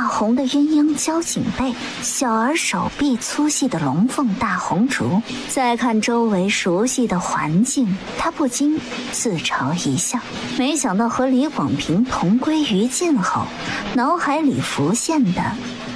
大红的鸳鸯交颈背，小而手臂粗细的龙凤大红烛。再看周围熟悉的环境，他不禁自嘲一笑。没想到和李广平同归于尽后，脑海里浮现的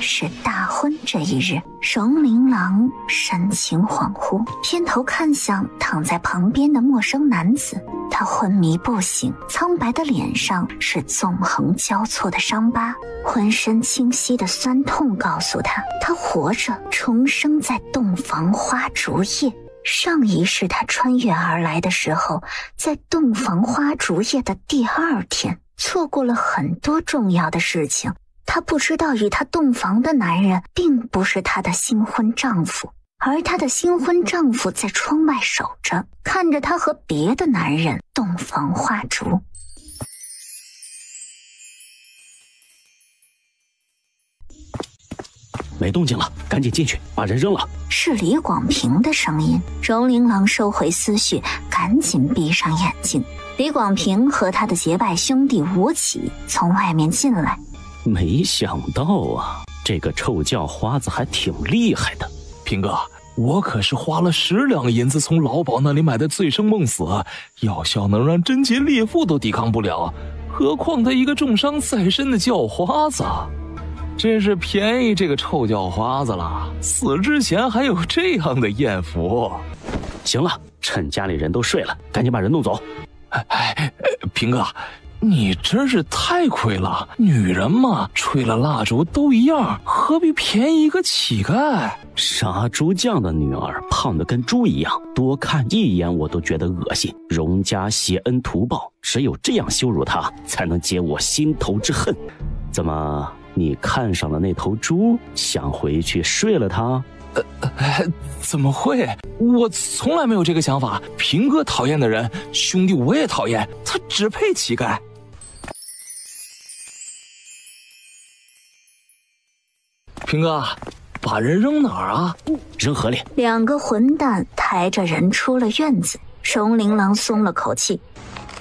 是大婚这一日。荣琳琅神情恍惚，偏头看向躺在旁边的陌生男子，他昏迷不醒，苍白的脸上是纵横交错的伤疤，浑身清晰的酸痛告诉他，他活着，重生在洞房花烛夜。上一世他穿越而来的时候，在洞房花烛夜的第2天，错过了很多重要的事情。他不知道与他洞房的男人并不是他的新婚丈夫，而他的新婚丈夫在窗外守着，看着他和别的男人洞房花烛。没动静了，赶紧进去把人扔了。是李广平的声音。荣琳琅收回思绪，赶紧闭上眼睛。李广平和他的结拜兄弟吴起从外面进来。没想到啊，这个臭叫花子还挺厉害的。平哥，我可是花了10两银子从老鸨那里买的醉生梦死，药效能让贞洁烈妇都抵抗不了，何况他一个重伤在身的叫花子，真是便宜这个臭叫花子了，死之前还有这样的艳福。行了，趁家里人都睡了，赶紧把人弄走。平哥，你真是太亏了，女人嘛，吹了蜡烛都一样，何必便宜一个乞丐？杀猪匠的女儿胖得跟猪一样，多看一眼我都觉得恶心。荣家挟恩图报，只有这样羞辱她，才能解我心头之恨。怎么，你看上了那头猪，想回去睡了它？怎么会？我从来没有这个想法。平哥讨厌的人，兄弟我也讨厌，他只配乞丐。平哥，把人扔哪儿啊？扔河里。2个混蛋抬着人出了院子。荣琳琅松了口气。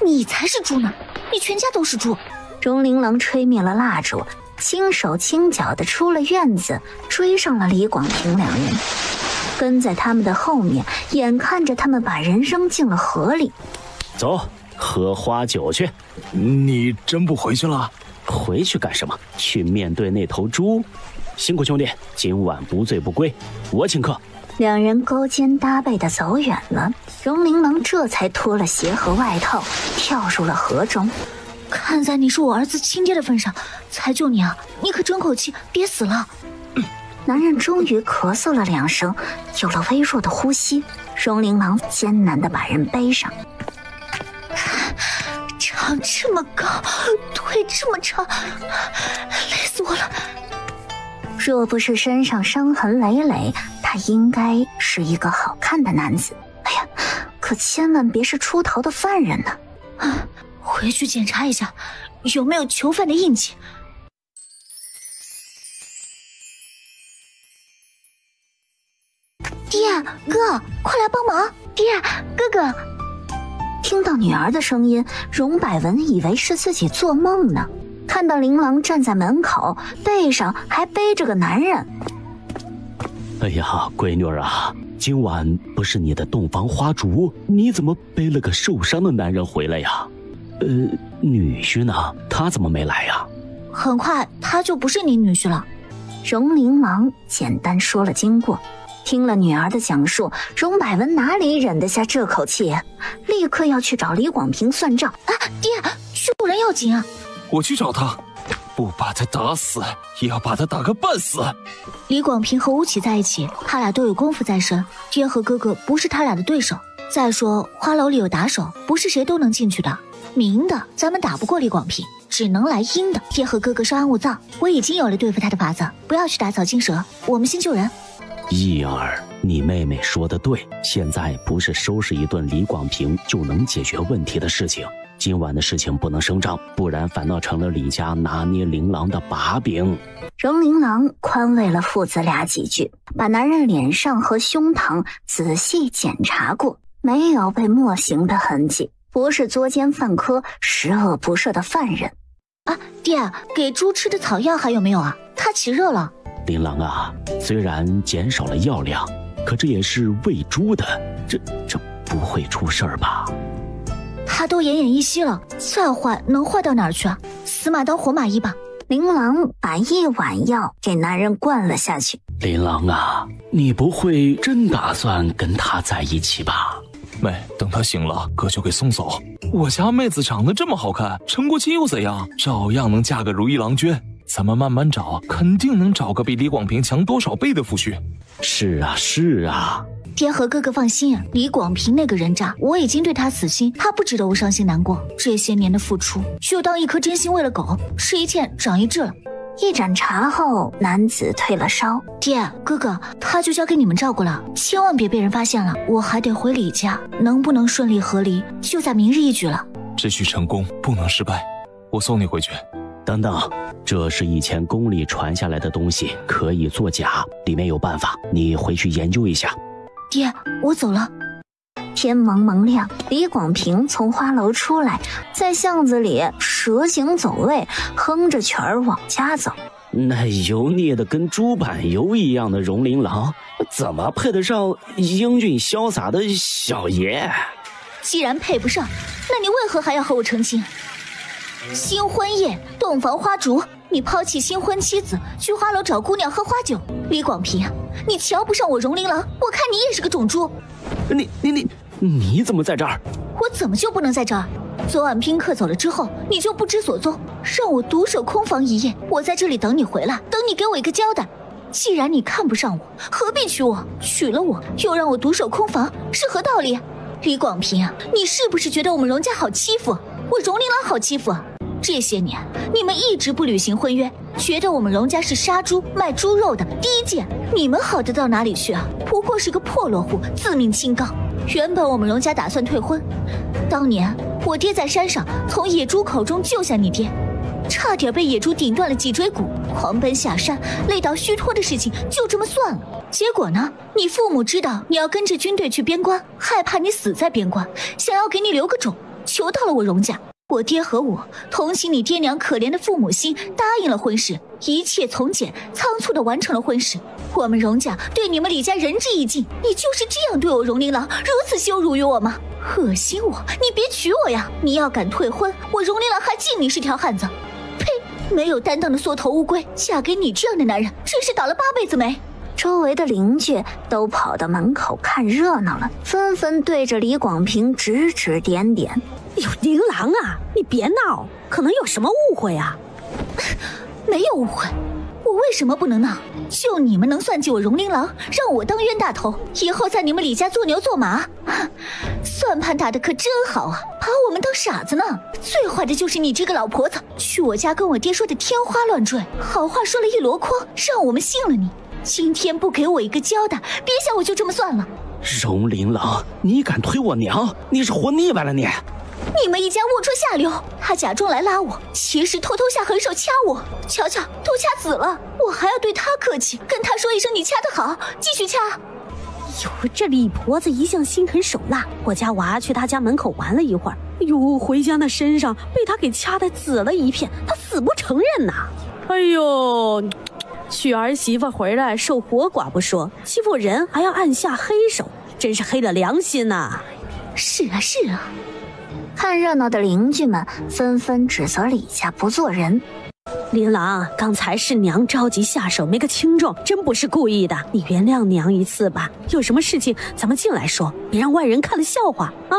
你才是猪呢，你全家都是猪。荣琳琅吹灭了蜡烛，轻手轻脚地出了院子，追上了李广平2人，跟在他们的后面，眼看着他们把人扔进了河里。走，喝花酒去。你真不回去了？回去干什么？去面对那头猪。辛苦兄弟，今晚不醉不归，我请客。2人勾肩搭背地走远了，荣琳琅这才脱了鞋和外套，跳入了河中。看在你是我儿子亲爹的份上，才救你啊！你可争口气，别死了。男人终于咳嗽了2声，有了微弱的呼吸。荣琳琅艰难地把人背上。长这么高，腿这么长，累死我了。若不是身上伤痕累累，他应该是一个好看的男子。哎呀，可千万别是出逃的犯人呢。回去检查一下，有没有囚犯的印记。爹，哥，快来帮忙！爹，哥哥。听到女儿的声音，荣百文以为是自己做梦呢。看到琳琅站在门口，背上还背着个男人。哎呀，闺女儿啊，今晚不是你的洞房花烛，你怎么背了个受伤的男人回来呀？女婿呢？他怎么没来呀？很快他就不是你女婿了。荣琳琅简单说了经过。听了女儿的讲述，荣百文哪里忍得下这口气，立刻要去找李广平算账。爹，救人要紧啊！我去找他，不把他打死，也要把他打个半死。李广平和吴起在一起，他俩都有功夫在身，爹和哥哥不是他俩的对手。再说花楼里有打手，不是谁都能进去的。明的咱们打不过李广平，只能来阴的。爹和哥哥稍安勿躁，我已经有了对付他的法子，不要去打草惊蛇，我们先救人。义儿，你妹妹说的对，现在不是收拾一顿李广平就能解决问题的事情。今晚的事情不能声张，不然反倒成了李家拿捏琳琅的把柄。荣琳琅宽慰了父子俩几句，把男人脸上和胸膛仔细检查过，没有被墨刑的痕迹，不是作奸犯科、十恶不赦的犯人。啊，爹，给猪吃的草药还有没有啊？它起热了。琳琅啊，虽然减少了药量，可这也是喂猪的，这不会出事儿吧？它都奄奄一息了，再坏能坏到哪儿去啊？死马当活马医吧。琳琅把一碗药给男人灌了下去。琳琅啊，你不会真打算跟他在一起吧？妹，等他醒了，哥就给送走。我家妹子长得这么好看，成过亲又怎样？照样能嫁个如意郎君。咱们慢慢找，肯定能找个比李广平强多少倍的夫婿。是啊，是啊。爹和哥哥放心啊，李广平那个人渣，我已经对他死心，他不值得我伤心难过。这些年的付出，就当一颗真心喂了狗，吃一堑长一智了。一盏茶后，男子退了烧。爹，哥哥，他就交给你们照顾了，千万别被人发现了。我还得回李家，能不能顺利和离，就在明日一举了。只许成功，不能失败。我送你回去。等等，这是以前宫里传下来的东西，可以作假，里面有办法，你回去研究一下。爹，我走了。天蒙蒙亮，李广平从花楼出来，在巷子里蛇形走位，哼着曲儿往家走。那油腻的跟猪板油一样的荣琳琅，怎么配得上英俊潇洒的小爷？既然配不上，那你为何还要和我成亲？新婚夜，洞房花烛，你抛弃新婚妻子，去花楼找姑娘喝花酒。李广平，你瞧不上我荣琳琅，我看你也是个种猪。你怎么在这儿？我怎么就不能在这儿？昨晚宾客走了之后，你就不知所踪，让我独守空房一夜。我在这里等你回来，等你给我一个交代。既然你看不上我，何必娶我？娶了我，又让我独守空房，是何道理？李广平啊，你是不是觉得我们荣家好欺负？我荣琳琅好欺负啊？这些年你们一直不履行婚约，觉得我们荣家是杀猪卖猪肉的低贱，你们好得到哪里去啊？不过是个破落户，自命清高。原本我们荣家打算退婚，当年我爹在山上从野猪口中救下你爹，差点被野猪顶断了脊椎骨，狂奔下山累到虚脱的事情就这么算了。结果呢，你父母知道你要跟着军队去边关，害怕你死在边关，想要给你留个种，求到了我荣家。我爹和我同情你爹娘可怜的父母心，答应了婚事，一切从简，仓促地完成了婚事。我们荣家对你们李家仁至义尽，你就是这样对我荣琳琅，如此羞辱于我吗？恶心我！你别娶我呀！你要敢退婚，我荣琳琅还敬你是条汉子。呸！没有担当的缩头乌龟，嫁给你这样的男人，真是倒了8辈子霉。周围的邻居都跑到门口看热闹了，纷纷对着李广平指指点点。哎呦，琳琅啊，你别闹，可能有什么误会啊。没有误会，我为什么不能闹？就你们能算计我荣琳琅，让我当冤大头，以后在你们李家做牛做马？算盘打得可真好啊，把我们当傻子呢。最坏的就是你这个老婆子，去我家跟我爹说的天花乱坠，好话说了一箩筐，让我们信了你。今天不给我一个交代，别想我就这么算了。荣琳琅，你敢推我娘？你是活腻歪了你！你们一家龌龊下流！他假装来拉我，其实偷偷下狠手掐我。瞧瞧，都掐死了，我还要对他客气，跟他说一声你掐得好，继续掐。哟，这李婆子一向心狠手辣，我家娃去他家门口玩了一会儿，哟，回家那身上被他给掐得紫了一片，他死不承认呐！哎呦，娶儿媳妇回来受活寡不说，欺负人还要按下黑手，真是黑了良心呐！是啊是啊。看热闹的邻居们纷纷指责李家不做人。琳琅，刚才是娘着急下手没个轻重，真不是故意的，你原谅娘一次吧。有什么事情咱们进来说，别让外人看了笑话啊！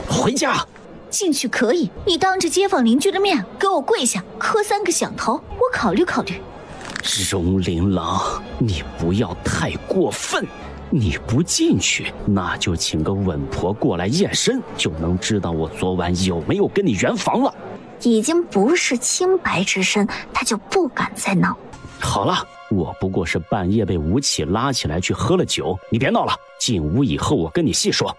回家。进去可以，你当着街坊邻居的面给我跪下磕3个响头，我考虑考虑。荣琳琅，你不要太过分。你不进去，那就请个稳婆过来验身，就能知道我昨晚有没有跟你圆房了。已经不是清白之身，他就不敢再闹。好了，我不过是半夜被吴起拉起来去喝了酒，你别闹了。进屋以后我跟你细说。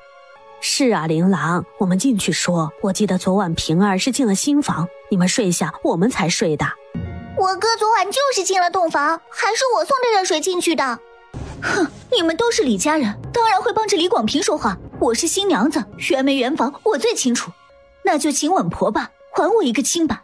是啊，琳琅，我们进去说。我记得昨晚平儿是进了新房，你们睡下，我们才睡的。我哥昨晚就是进了洞房，还是我送的热水进去的。哼，你们都是李家人，当然会帮着李广平说话。我是新娘子，圆没圆房我最清楚。那就请稳婆吧，还我一个清白。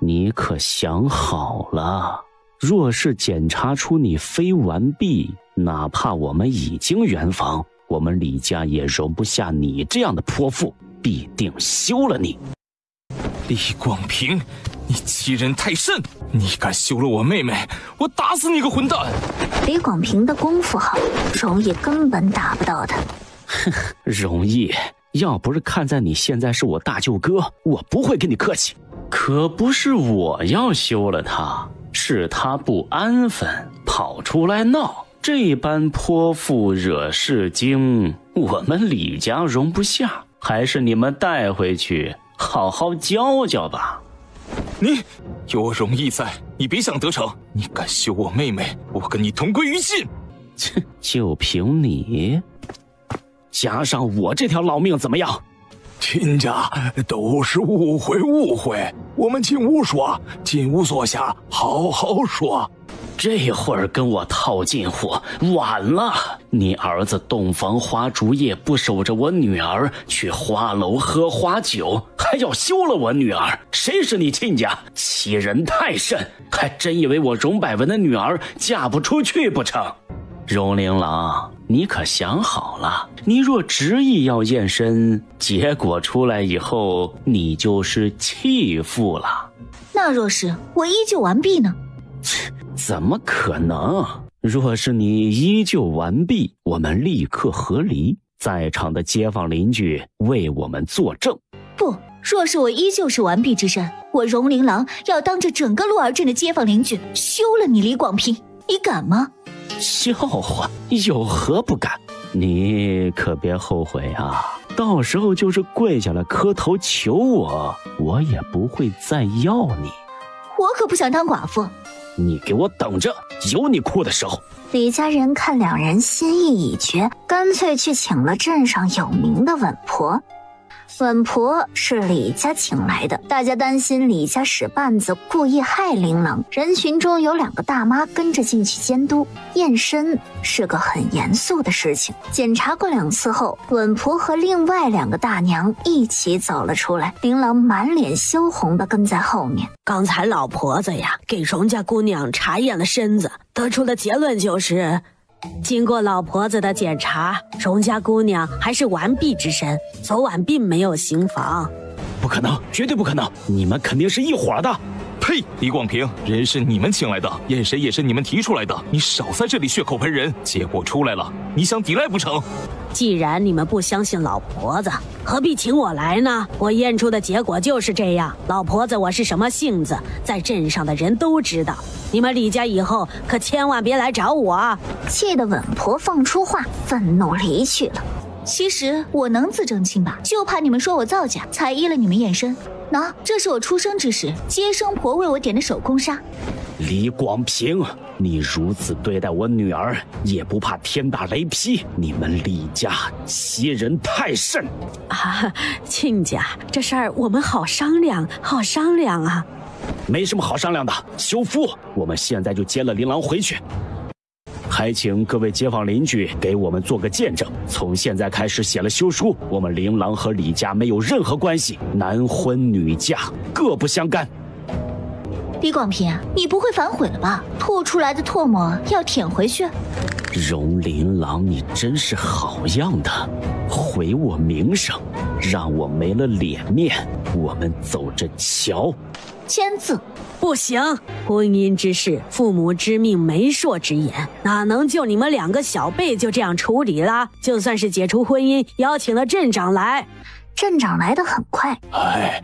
你可想好了，若是检查出你非完璧，哪怕我们已经圆房，我们李家也容不下你这样的泼妇，必定休了你。李广平，你欺人太甚！你敢休了我妹妹，我打死你个混蛋！李广平的功夫好，容易根本打不到他。容易，要不是看在你现在是我大舅哥，我不会跟你客气。可不是我要休了他，是他不安分，跑出来闹。这般泼妇惹事精，我们李家容不下，还是你们带回去好好教教吧。你有容易在，你别想得逞。你敢休我妹妹，我跟你同归于尽。切，就凭你，加上我这条老命怎么样？亲家，都是误会，我们进屋说，进屋坐下，好好说。这会儿跟我套近乎，晚了。你儿子洞房花烛夜不守着我女儿，去花楼喝花酒，还要休了我女儿，谁是你亲家？欺人太甚，还真以为我荣百文的女儿嫁不出去不成？荣玲郎，你可想好了，你若执意要验身，结果出来以后，你就是弃妇了。那若是我依旧完璧呢？怎么可能？若是你依旧完璧，我们立刻和离，在场的街坊邻居为我们作证。不，若是我依旧是完璧之身，我荣琳郎要当着整个鹿儿镇的街坊邻居休了你李广平，你敢吗？笑话，有何不敢？你可别后悔啊！到时候就是跪下来磕头求我，我也不会再要你。我可不想当寡妇。你给我等着，有你哭的时候。李家人看两人心意已决，干脆去请了镇上有名的稳婆。稳婆是李家请来的，大家担心李家使绊子故意害琳琅，人群中有2个大妈跟着进去监督。验身是个很严肃的事情，检查过2次后，稳婆和另外2个大娘一起走了出来，琳琅满脸羞红的跟在后面。刚才老婆子呀给荣家姑娘查验了身子，得出的结论就是经过老婆子的检查，荣家姑娘还是完璧之身，昨晚并没有行房。不可能，绝对不可能，你们肯定是一伙的。呸！李广平，人是你们请来的，验谁也是你们提出来的，你少在这里血口喷人。结果出来了，你想抵赖不成？既然你们不相信老婆子，何必请我来呢？我验出的结果就是这样。老婆子我是什么性子，在镇上的人都知道。你们李家以后可千万别来找我。气得稳婆放出话，愤怒离去了。其实我能自证清白，就怕你们说我造假，才依了你们验身。喏，这是我出生之时接生婆为我点的手工纱。李广平，你如此对待我女儿，也不怕天打雷劈？你们李家欺人太甚啊！亲家，这事儿我们好商量，好商量啊。没什么好商量的，休夫，我们现在就接了琳琅回去。还请各位街坊邻居给我们做个见证，从现在开始写了休书，我们琳琅和李家没有任何关系，男婚女嫁，各不相干。李广平，你不会反悔了吧？吐出来的唾沫要舔回去？荣琳琅，你真是好样的，毁我名声，让我没了脸面，我们走着瞧。签字。不行，婚姻之事，父母之命，媒妁之言，哪能就你们2个小辈就这样处理了？就算是解除婚姻，邀请了镇长来。镇长来得很快。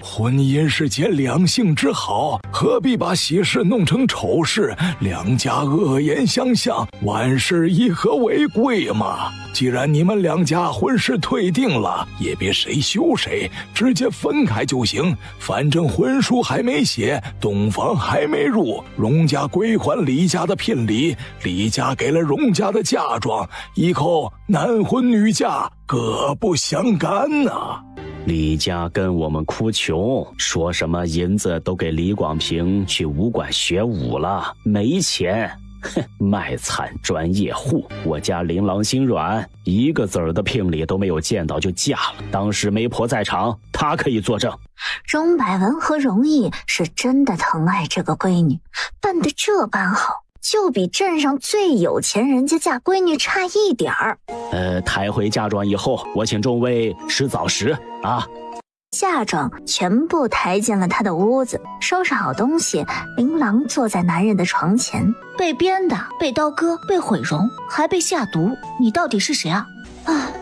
婚姻是结2性之好，何必把喜事弄成丑事？2家恶言相向，万事以和为贵嘛。既然你们2家婚事退定了，也别谁休谁，直接分开就行。反正婚书还没写，洞房还没入，荣家归还李家的聘礼，李家给了荣家的嫁妆，以后男婚女嫁，各不相干啊。李家跟我们哭穷，说什么银子都给李广平去武馆学武了，没钱。哼，卖惨专业户，我家琳琅心软，一个子儿的聘礼都没有见到就嫁了。当时媒婆在场，她可以作证。荣百文和荣毅是真的疼爱这个闺女，办得这般好，就比镇上最有钱人家嫁闺女差一点儿。抬回嫁妆以后，我请众位吃早食啊。嫁妆全部抬进了他的屋子，收拾好东西，琳琅坐在男人的床前。被鞭打，被刀割，被毁容，还被下毒，你到底是谁啊？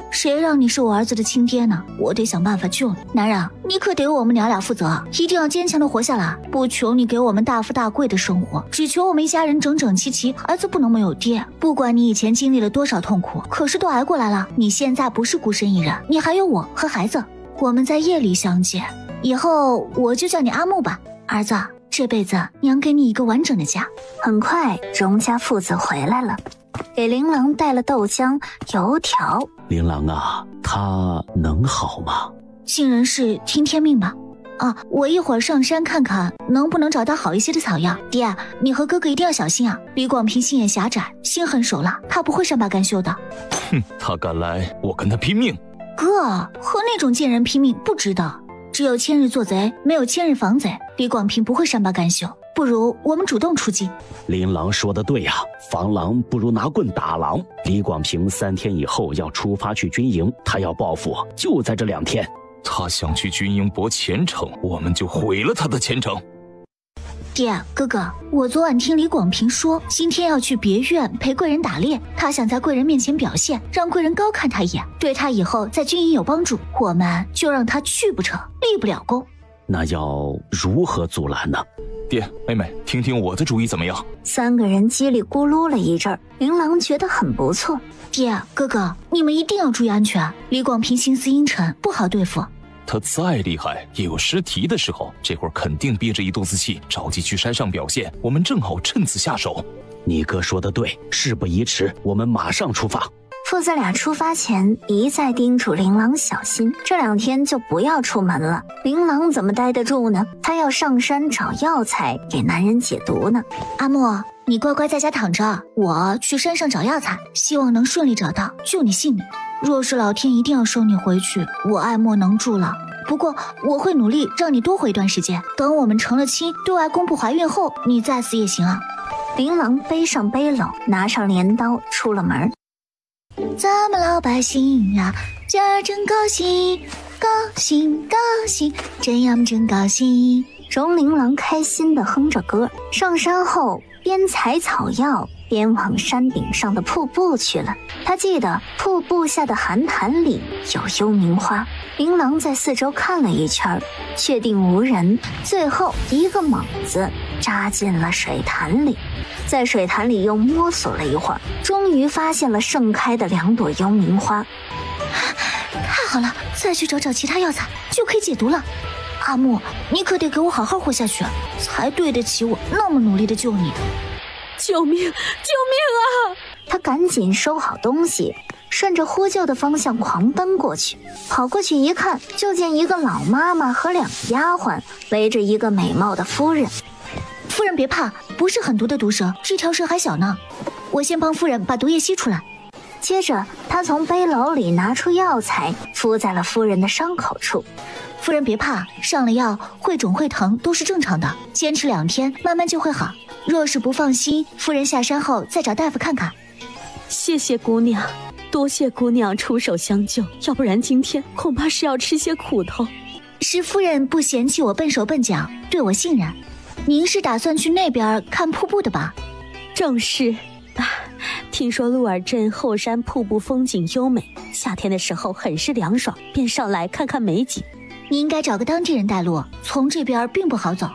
谁让你是我儿子的亲爹呢？我得想办法救你。男人，你可得为我们娘俩负责，一定要坚强的活下来。不求你给我们大富大贵的生活，只求我们一家人整整齐齐，儿子不能没有爹。不管你以前经历了多少痛苦，可是都挨过来了。你现在不是孤身一人，你还有我和孩子。我们在夜里相见，以后我就叫你阿木吧。儿子，这辈子娘给你一个完整的家。很快，荣家父子回来了，给琳琅带了豆浆、油条。琳琅啊，他能好吗？尽人事，听天命吧。我一会儿上山看看，能不能找到好一些的草药。爹，你和哥哥一定要小心啊！李广平心眼狭窄，心狠手辣，他不会善罢甘休的。哼，他敢来，我跟他拼命。哥，和那种贱人拼命不值得。只有千日做贼，没有千日防贼。李广平不会善罢甘休，不如我们主动出击。琳琅说的对啊，防狼不如拿棍打狼。李广平3天以后要出发去军营，他要报复就在这2天。他想去军营博前程，我们就毁了他的前程。爹，哥哥，我昨晚听李广平说，今天要去别院陪贵人打猎，他想在贵人面前表现，让贵人高看他一眼，对他以后在军营有帮助。我们就让他去不成，立不了功。那要如何阻拦呢？爹，妹妹，听听我的主意怎么样？3个人叽里咕噜了一阵儿，琳琅觉得很不错。爹，哥哥，你们一定要注意安全。李广平心思阴沉，不好对付。他再厉害也有失蹄的时候，这会儿肯定憋着一肚子气，着急去山上表现，我们正好趁此下手。你哥说的对，事不宜迟，我们马上出发。父子俩出发前一再叮嘱琳琅小心，这2天就不要出门了。琳琅怎么待得住呢？他要上山找药材给男人解毒呢。阿莫，你乖乖在家躺着，我去山上找药材，希望能顺利找到，救你性命。若是老天一定要收你回去，我爱莫能助了。不过我会努力让你多活一段时间，等我们成了亲，对外公布怀孕后，你再死也行啊。琳琅背上背篓，拿上镰刀，出了门。咱们老百姓啊，今儿真高兴，高兴高兴，这样真高兴。荣琳琅开心地哼着歌，上山后边采草药边往山顶上的瀑布去了。他记得瀑布下的寒潭里有幽冥花。琳琅在四周看了一圈，确定无人，最后一个猛子扎进了水潭里。在水潭里又摸索了一会儿，终于发现了盛开的2朵幽冥花。太好了，再去找找其他药材就可以解毒了。阿木，你可得给我好好活下去，才对得起我那么努力的救你。救命！救命啊！他赶紧收好东西，顺着呼救的方向狂奔过去。跑过去一看，就见一个老妈妈和2个丫鬟围着一个美貌的夫人。夫人别怕，不是很毒的毒蛇，这条蛇还小呢。我先帮夫人把毒液吸出来。接着他从背篓里拿出药材，敷在了夫人的伤口处。夫人别怕，上了药会肿会疼都是正常的，坚持2天慢慢就会好。若是不放心，夫人下山后再找大夫看看。谢谢姑娘，多谢姑娘出手相救，要不然今天恐怕是要吃些苦头。是夫人不嫌弃我笨手笨脚，对我信任。您是打算去那边看瀑布的吧？正是。听说鹿儿镇后山瀑布风景优美，夏天的时候很是凉爽，便上来看看美景。你应该找个当地人带路，从这边并不好走。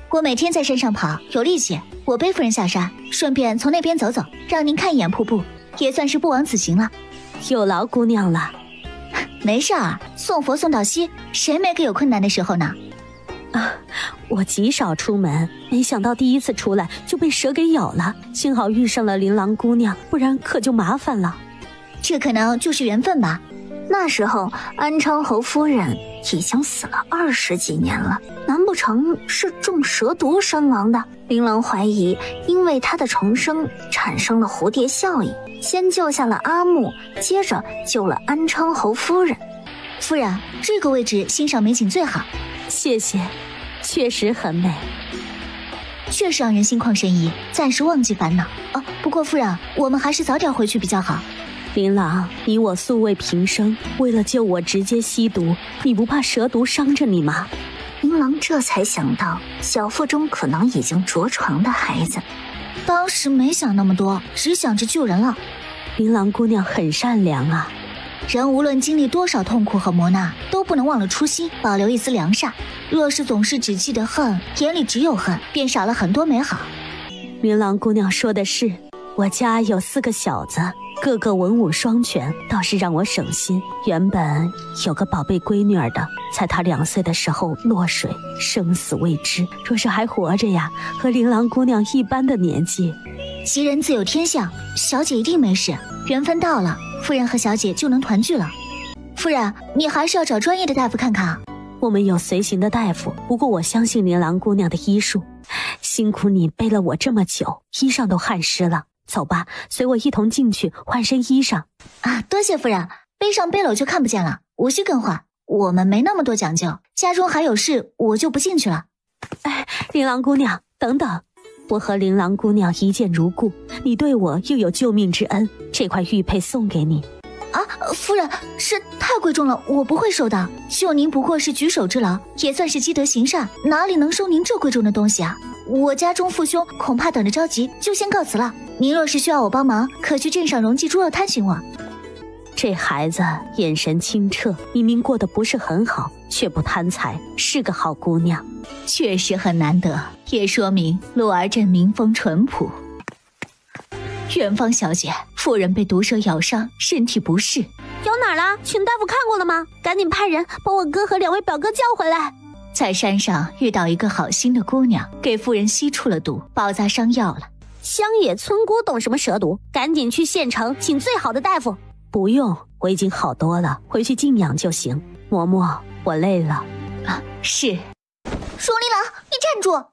我每天在山上跑，有力气。我背夫人下山，顺便从那边走走，让您看一眼瀑布，也算是不枉此行了。有劳姑娘了。没事儿，送佛送到西，谁没个有困难的时候呢？我极少出门，没想到第一次出来就被蛇给咬了，幸好遇上了琳琅姑娘，不然可就麻烦了。这可能就是缘分吧。那时候安昌侯夫人已经死了20几年了，难不成是中蛇毒身亡的？琳琅怀疑，因为他的重生产生了蝴蝶效应，先救下了阿木，接着救了安昌侯夫人。夫人，这个位置欣赏美景最好。谢谢，确实很美，确实让人心旷神怡，暂时忘记烦恼。不过夫人，我们还是早点回去比较好。琳琅，你我素未平生，为了救我直接吸毒，你不怕蛇毒伤着你吗？琳琅这才想到小腹中可能已经着床的孩子，当时没想那么多，只想着救人了。琳琅姑娘很善良啊。人无论经历多少痛苦和磨难，都不能忘了初心，保留一丝良善。若是总是只记得恨，眼里只有恨，便少了很多美好。琳琅姑娘说的是，我家有4个小子，个个文武双全，倒是让我省心。原本有个宝贝闺女儿的，在她2岁的时候落水，生死未知。若是还活着呀，和琳琅姑娘一般的年纪。吉人自有天相，小姐一定没事，缘分到了，夫人和小姐就能团聚了。夫人，你还是要找专业的大夫看看啊。我们有随行的大夫，不过我相信琳琅姑娘的医术。辛苦你背了我这么久，衣裳都汗湿了。走吧，随我一同进去换身衣裳。多谢夫人，背上背篓就看不见了，无需更换。我们没那么多讲究，家中还有事，我就不进去了。琳琅姑娘，等等。我和琳琅姑娘一见如故，你对我又有救命之恩，这块玉佩送给你。夫人，是太贵重了，我不会收的。救您不过是举手之劳，也算是积德行善，哪里能收您这贵重的东西啊？我家中父兄恐怕等着着急，就先告辞了。您若是需要我帮忙，可去镇上荣记猪肉摊寻我。这孩子眼神清澈，明明过得不是很好，却不贪财，是个好姑娘。确实很难得，也说明洛儿镇民风淳朴。元芳小姐，夫人被毒蛇咬伤，身体不适。咬哪儿了？请大夫看过了吗？赶紧派人把我哥和2位表哥叫回来。在山上遇到一个好心的姑娘，给夫人吸出了毒，包扎伤药了。乡野村姑懂什么蛇毒？赶紧去县城请最好的大夫。不用，我已经好多了，回去静养就行。嬷嬷，我累了。是。荣琳琅，你站住！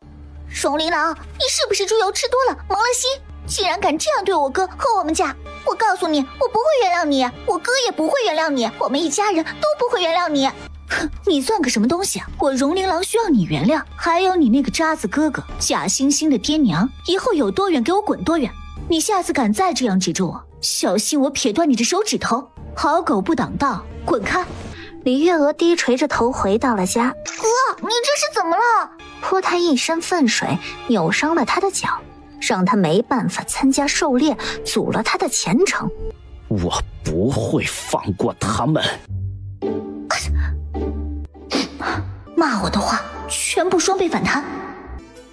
荣琳琅，你是不是猪油吃多了，蒙了心？竟然敢这样对我哥和我们家！我告诉你，我不会原谅你，我哥也不会原谅你，我们一家人都不会原谅你。哼，你算个什么东西啊！我荣琳琅需要你原谅，还有你那个渣子哥哥，假惺惺的爹娘，以后有多远给我滚多远！你下次敢再这样指着我，小心我撇断你的手指头！好狗不挡道，滚开！李月娥低垂着头回到了家。哥，你这是怎么了？泼他一身粪水，扭伤了他的脚，让他没办法参加狩猎，阻了他的前程。我不会放过他们。骂我的话，全部双倍反弹。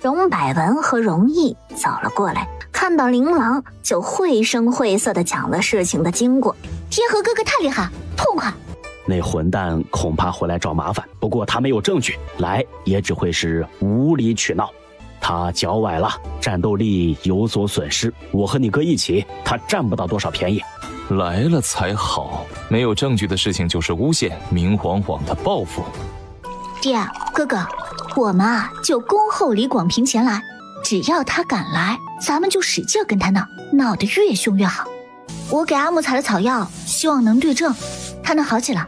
荣百文和荣毅走了过来，看到琳琅就绘声绘色地讲了事情的经过。爹和哥哥太厉害，痛快。那混蛋恐怕会来找麻烦，不过他没有证据，来也只会是无理取闹。他脚崴了，战斗力有所损失，我和你哥一起，他占不到多少便宜。来了才好，没有证据的事情就是诬陷，明晃晃的报复。爹，哥哥，我们就恭候李广平前来，只要他敢来，咱们就使劲跟他闹，闹得越凶越好。我给阿木采了草药，希望能对症，他能好起来。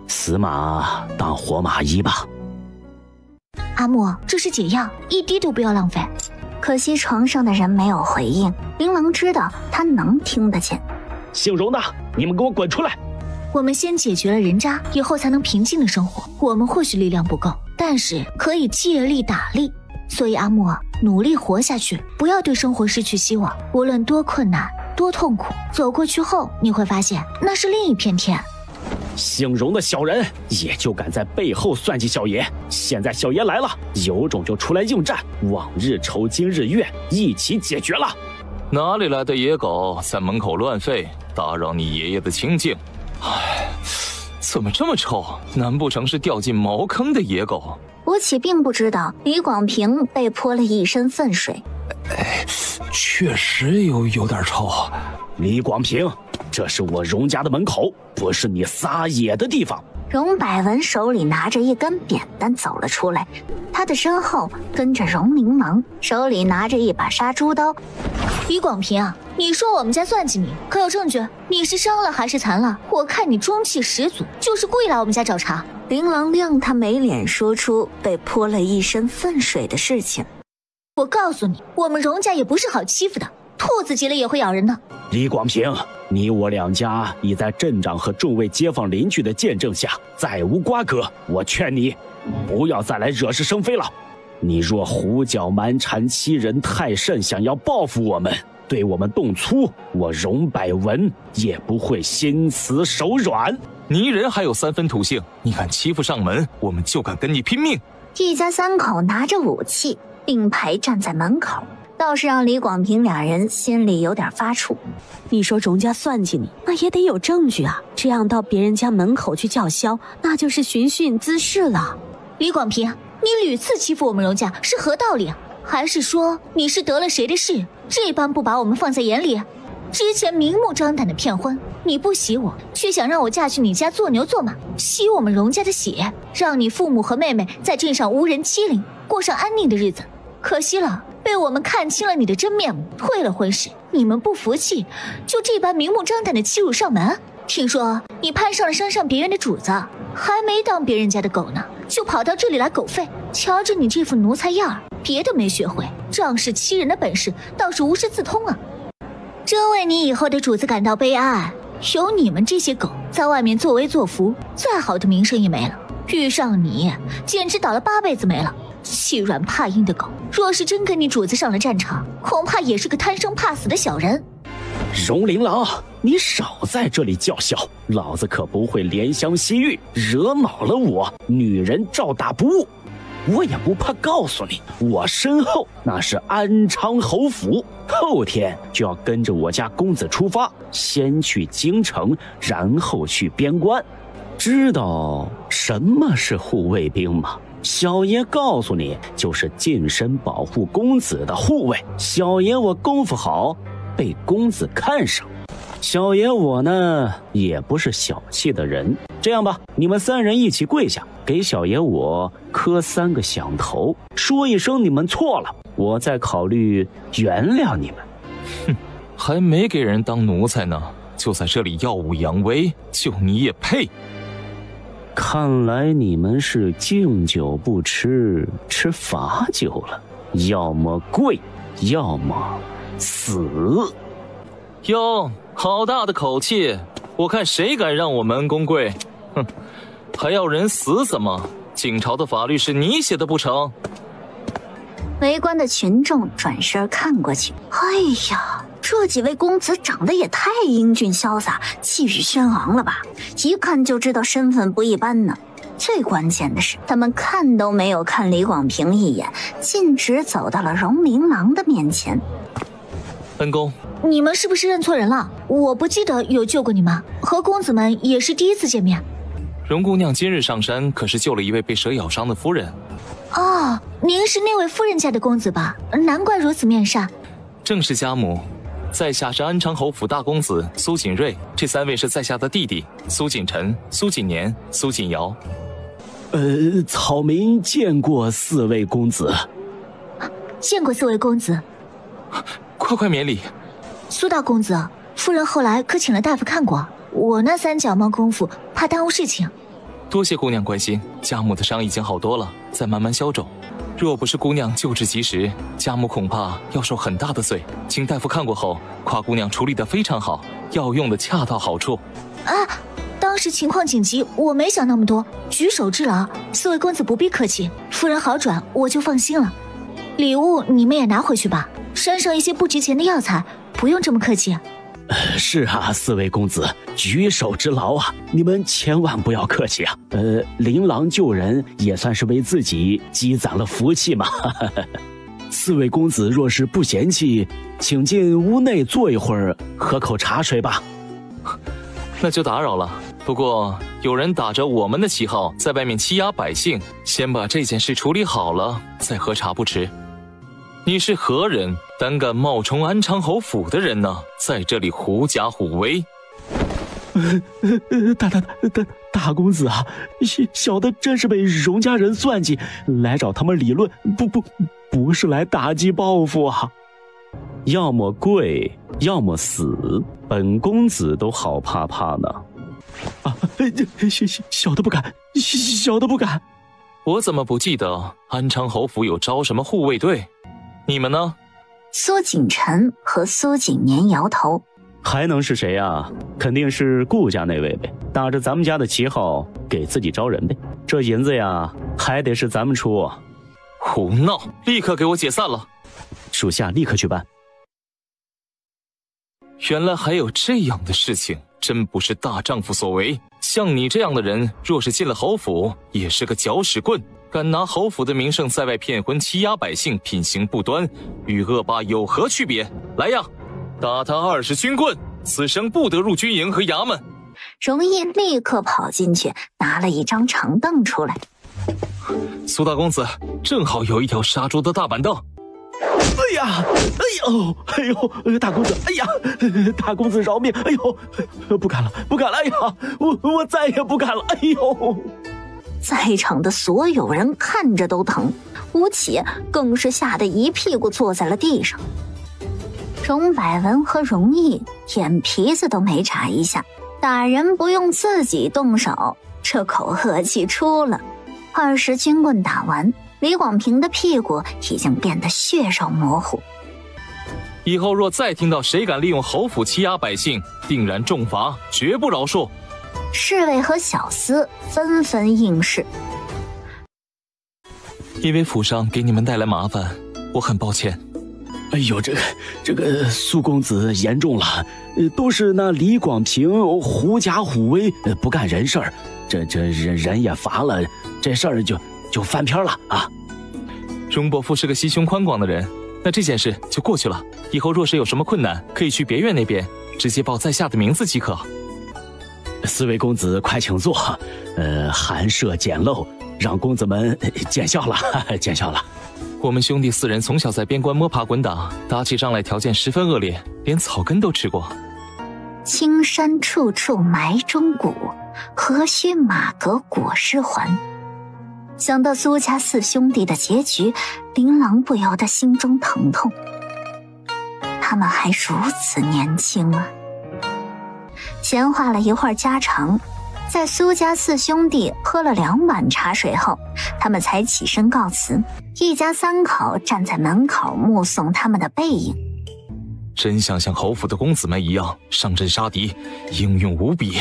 死马当活马医吧。阿木，这是解药，一滴都不要浪费。可惜床上的人没有回应，琳琅知道他能听得见。姓荣的，你们给我滚出来！我们先解决了人渣，以后才能平静的生活。我们或许力量不够，但是可以借力打力。所以阿木，努力活下去，不要对生活失去希望。无论多困难多痛苦，走过去后你会发现那是另一片天。姓荣的小人也就敢在背后算计小爷，现在小爷来了，有种就出来应战，往日仇今日怨，一起解决了。哪里来的野狗在门口乱吠，打扰你爷爷的清静？唉，怎么这么臭？难不成是掉进茅坑的野狗？吴起并不知道李广平被泼了一身粪水。确实有点臭。李广平，这是我荣家的门口，不是你撒野的地方。荣百文手里拿着一根扁担走了出来，他的身后跟着荣琳琅，手里拿着一把杀猪刀。李广平啊，你说我们家算计你，可有证据？你是伤了还是残了？我看你中气十足，就是故意来我们家找茬。琳琅令他没脸说出被泼了一身粪水的事情。我告诉你，我们荣家也不是好欺负的，兔子急了也会咬人的。李广平，你我两家已在镇长和众位街坊邻居的见证下再无瓜葛，我劝你不要再来惹是生非了。你若胡搅蛮缠欺人太甚，想要报复我们，对我们动粗，我荣百文也不会心慈手软。泥人还有3分土性，你敢欺负上门，我们就敢跟你拼命。一家3口拿着武器并排站在门口，倒是让李广平俩人心里有点发怵。你说荣家算计你，那也得有证据啊，这样到别人家门口去叫嚣，那就是寻衅滋事了。李广平，你屡次欺负我们荣家是何道理啊？还是说你是得了谁的势，这般不把我们放在眼里？之前明目张胆的骗婚，你不喜我，却想让我嫁去你家做牛做马，吸我们荣家的血，让你父母和妹妹在镇上无人欺凌，过上安宁的日子。可惜了，被我们看清了你的真面目，退了婚事。你们不服气，就这般明目张胆的欺辱上门。听说你攀上了山上别院的主子，还没当别人家的狗呢，就跑到这里来狗吠。瞧着你这副奴才样儿，别的没学会，仗势欺人的本事倒是无师自通啊。真为你以后的主子感到悲哀，有你们这些狗在外面作威作福，再好的名声也没了，遇上你简直倒了8辈子霉了。欺软怕硬的狗，若是真跟你主子上了战场，恐怕也是个贪生怕死的小人。荣琳琅，你少在这里叫嚣，老子可不会怜香惜玉，惹恼了我，女人照打不误。我也不怕告诉你，我身后那是安昌侯府，后天就要跟着我家公子出发，先去京城，然后去边关。知道什么是护卫兵吗？小爷告诉你，就是近身保护公子的护卫。小爷我功夫好，被公子看上。小爷我呢，也不是小气的人。这样吧，你们3人一起跪下，给小爷我磕3个响头，说一声你们错了，我再考虑原谅你们。哼，还没给人当奴才呢，就在这里耀武扬威，就你也配？看来你们是敬酒不吃，吃罚酒了，要么跪，要么死。哟，好大的口气！我看谁敢让我门公跪？哼，还要人死怎么？晋朝的法律是你写的不成？围观的群众转身看过去，哎呀，这几位公子长得也太英俊潇洒，气宇轩昂了吧，一看就知道身份不一般呢。最关键的是，他们看都没有看李广平一眼，径直走到了荣琳琅的面前。恩公，你们是不是认错人了？我不记得有救过你们，和公子们也是第一次见面。荣姑娘今日上山，可是救了一位被蛇咬伤的夫人。哦，您是那位夫人家的公子吧？难怪如此面善。正是家母，在下是安昌侯府大公子苏锦瑞，这3位是在下的弟弟苏锦臣、苏锦年、苏锦尧。草民见过4位公子。见过4位公子。快免礼。苏大公子，夫人后来可请了大夫看过？我那3脚猫功夫，怕耽误事情。多谢姑娘关心，家母的伤已经好多了，再慢慢消肿。若不是姑娘救治及时，家母恐怕要受很大的罪。请大夫看过后，夸姑娘处理得非常好，药用的恰到好处。啊，当时情况紧急，我没想那么多，举手之劳，4位公子不必客气，夫人好转，我就放心了。礼物你们也拿回去吧，山上一些不值钱的药材，不用这么客气。是啊，4位公子，举手之劳啊，你们千万不要客气啊。琳琅救人也算是为自己积攒了福气嘛。4位公子若是不嫌弃，请进屋内坐一会儿，喝口茶水吧。那就打扰了。不过有人打着我们的旗号在外面欺压百姓，先把这件事处理好了，再喝茶不迟。你是何人？胆敢冒充安昌侯府的人呢？在这里狐假虎威！大公子啊，小的真是被荣家人算计，来找他们理论，不是来打击报复啊！要么跪，要么死，本公子都好怕怕呢。啊，小的不敢，小的不敢。我怎么不记得安昌侯府有招什么护卫队？你们呢？苏锦臣和苏锦年摇头。还能是谁呀？肯定是顾家那位呗，打着咱们家的旗号给自己招人呗。这银子呀，还得是咱们出。胡闹！立刻给我解散了。属下立刻去办。原来还有这样的事情，真不是大丈夫所为。像你这样的人，若是进了侯府，也是个搅屎棍。敢拿侯府的名声在外骗婚欺压百姓，品行不端，与恶霸有何区别？来呀，打他20军棍，此生不得入军营和衙门。荣毅立刻跑进去，拿了一张长凳出来。苏大公子，正好有一条杀猪的大板凳。哎呀，哎呦，大公子，哎呀，大公子饶命！哎呦，不敢了，哎呀，我再也不敢了！哎呦，在场的所有人看着都疼，吴起更是吓得一屁股坐在了地上。荣百文和荣毅眼皮子都没眨一下，打人不用自己动手，这口恶气出了。20军棍打完，李广平的屁股已经变得血肉模糊。以后若再听到谁敢利用侯府欺压百姓，定然重罚，绝不饶恕。侍卫和小厮纷纷应是。因为府上给你们带来麻烦，我很抱歉。哎呦，这个苏公子严重了，都是那李广平狐假虎威，不干人事儿，这人也罚了，这事儿就翻篇了啊。荣伯父是个心胸宽广的人，那这件事就过去了。以后若是有什么困难，可以去别院那边直接报在下的名字即可。四位公子快请坐，寒舍简陋，让公子们见笑了，见笑了。我们兄弟4人从小在边关摸爬滚打，打起仗来条件十分恶劣，连草根都吃过。青山处处埋忠骨，何须马革裹尸还。想到苏家4兄弟的结局，琳琅不由得心中疼痛。他们还如此年轻啊！闲话了一会儿家常，在苏家4兄弟喝了2碗茶水后，他们才起身告辞。一家3口站在门口目送他们的背影。真想像侯府的公子们一样上阵杀敌，英勇无比。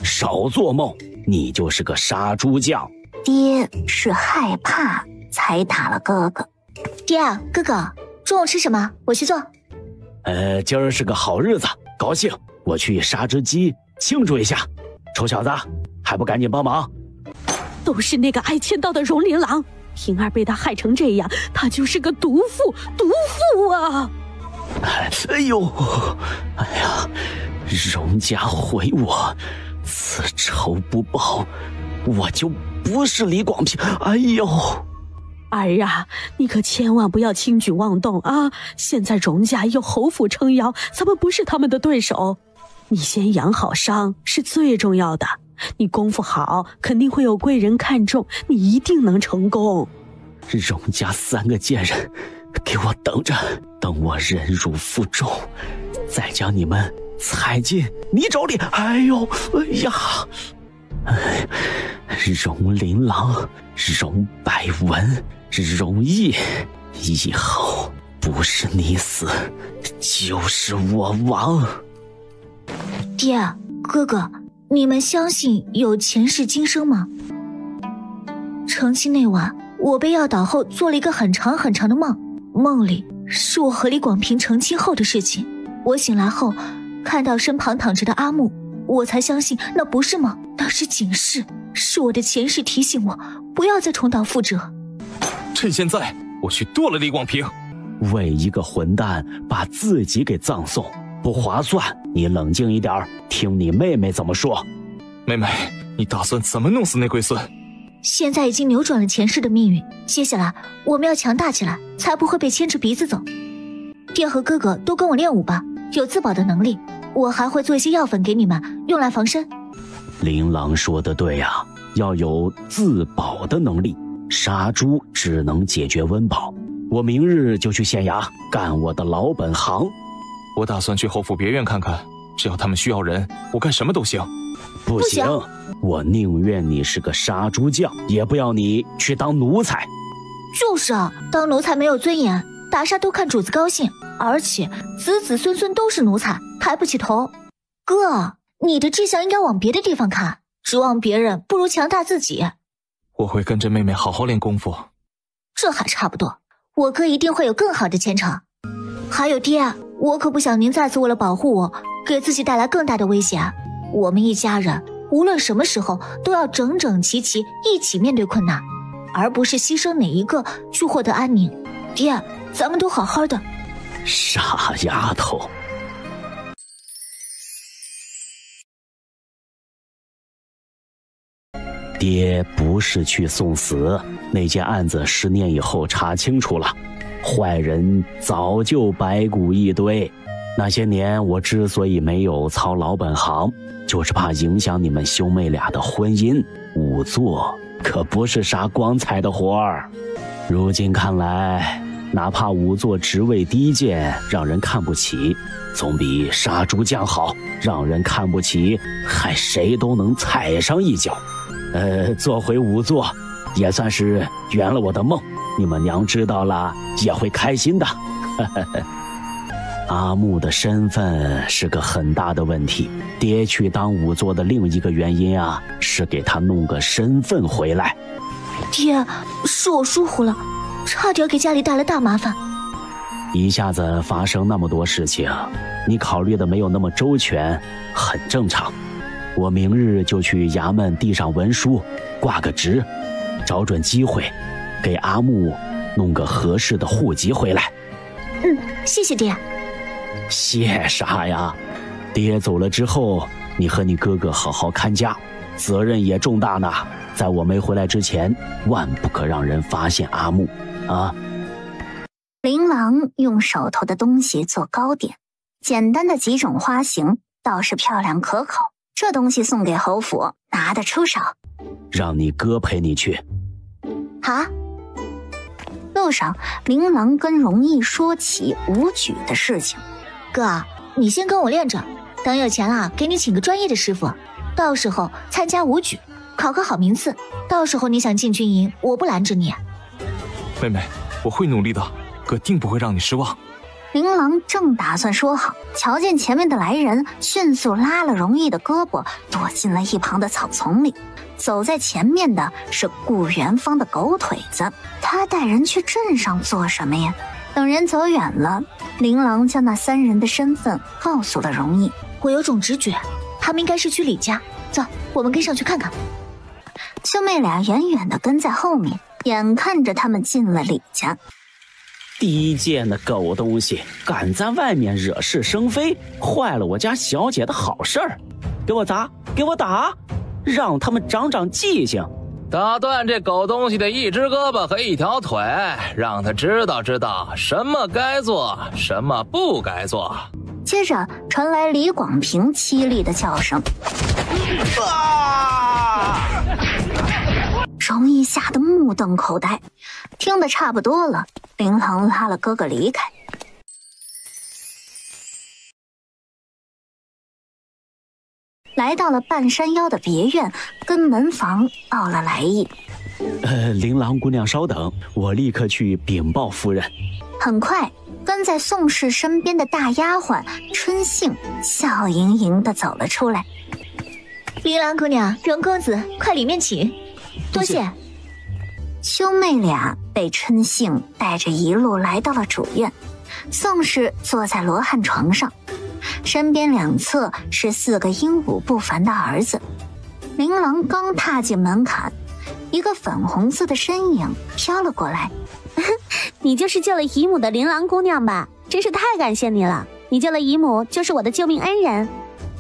少做梦，你就是个杀猪匠。爹是害怕才打了哥哥。爹，哥哥，中午吃什么？我去做。今儿是个好日子，高兴，我去杀只鸡庆祝一下。臭小子，还不赶紧帮忙？都是那个爱签到的荣琳琅，平儿被他害成这样，他就是个毒妇啊！哎呦，哎呀，荣家毁我，此仇不报，我就不是李广平。哎呦，儿啊，你可千万不要轻举妄动啊！现在荣家有侯府撑腰，咱们不是他们的对手。你先养好伤是最重要的，你功夫好，肯定会有贵人看中，你一定能成功。荣家3个贱人，给我等着，等我忍辱负重，再将你们踩进泥沼里。哎呦，哎呀，荣琳琅、荣百文、荣毅，以后不是你死，就是我亡。爹，哥哥，你们相信有前世今生吗？成亲那晚，我被药倒后做了一个很长很长的梦，梦里是我和李广平成亲后的事情。我醒来后看到身旁躺着的阿木，我才相信那不是梦，那是警示，是我的前世提醒我不要再重蹈覆辙。趁现在，我去剁了李广平。为一个混蛋把自己给葬送，不划算。你冷静一点，听你妹妹怎么说。妹妹，你打算怎么弄死那龟孙？现在已经扭转了前世的命运，接下来我们要强大起来，才不会被牵着鼻子走。爹和哥哥都跟我练武吧，有自保的能力，我还会做一些药粉给你们，用来防身。琳琅说的对呀，要有自保的能力，杀猪只能解决温饱。我明日就去县衙干我的老本行。我打算去侯府别院看看，只要他们需要人，我干什么都行。不行，我宁愿你是个杀猪匠，也不要你去当奴才。就是啊，当奴才没有尊严，打杀都看主子高兴，而且子子孙孙都是奴才，抬不起头。哥，你的志向应该往别的地方看，指望别人不如强大自己。我会跟着妹妹好好练功夫。这还差不多，我哥一定会有更好的前程。还有爹，我可不想您再次为了保护我，给自己带来更大的危险。我们一家人无论什么时候都要整整齐齐一起面对困难，而不是牺牲哪一个去获得安宁。爹，咱们都好好的。傻丫头。爹不是去送死，那件案子10年以后查清楚了，坏人早就白骨一堆。那些年我之所以没有操老本行，就是怕影响你们兄妹俩的婚姻。仵作可不是啥光彩的活儿。如今看来，哪怕仵作职位低贱，让人看不起，总比杀猪匠好。让人看不起，还谁都能踩上一脚。做回仵作，也算是圆了我的梦。你们娘知道了，也会开心的。阿木的身份是个很大的问题，爹去当仵作的另一个原因啊，是给他弄个身份回来。爹，是我疏忽了，差点给家里带来大麻烦。一下子发生那么多事情，你考虑的没有那么周全，很正常。我明日就去衙门递上文书，挂个职，找准机会给阿木弄个合适的户籍回来。谢谢爹。谢啥呀？爹走了之后，你和你哥哥好好看家，责任也重大呢。在我没回来之前，万不可让人发现阿木啊！琳琅用手头的东西做糕点，简单的几种花型倒是漂亮可口。这东西送给侯府，拿得出手。让你哥陪你去。好。路上，琳琅跟容易说起武举的事情。哥，你先跟我练着，等有钱了，给你请个专业的师傅，到时候参加武举，考个好名次，到时候你想进军营，我不拦着你。妹妹，我会努力的，哥定不会让你失望。琳琅正打算说好，瞧见前面的来人，迅速拉了容易的胳膊，躲进了一旁的草丛里。走在前面的是顾元芳的狗腿子，他带人去镇上做什么呀？等人走远了，琳琅将那3人的身份告诉了容易。我有种直觉，他们应该是去李家。走，我们跟上去看看。兄妹俩远远地跟在后面，眼看着他们进了李家。低贱的狗东西，敢在外面惹是生非，坏了我家小姐的好事儿！给我砸，给我打，让他们长长记性！打断这狗东西的一只胳膊和一条腿，让他知道什么该做，什么不该做。接着传来李广平凄厉的叫声。容易吓得目瞪口呆，听得差不多了，琳琅拉了哥哥离开。来到了半山腰的别院，跟门房报了来意。琳琅姑娘稍等，我立刻去禀报夫人。很快，跟在宋氏身边的大丫鬟春杏笑盈盈地走了出来。琳琅姑娘，容公子，快里面请。多谢。兄妹俩被春杏带着一路来到了主院，宋氏坐在罗汉床上，身边两侧是4个英武不凡的儿子。琳琅刚踏进门槛，一个粉红色的身影飘了过来。你就是救了姨母的琳琅姑娘吧？真是太感谢你了，你救了姨母就是我的救命恩人。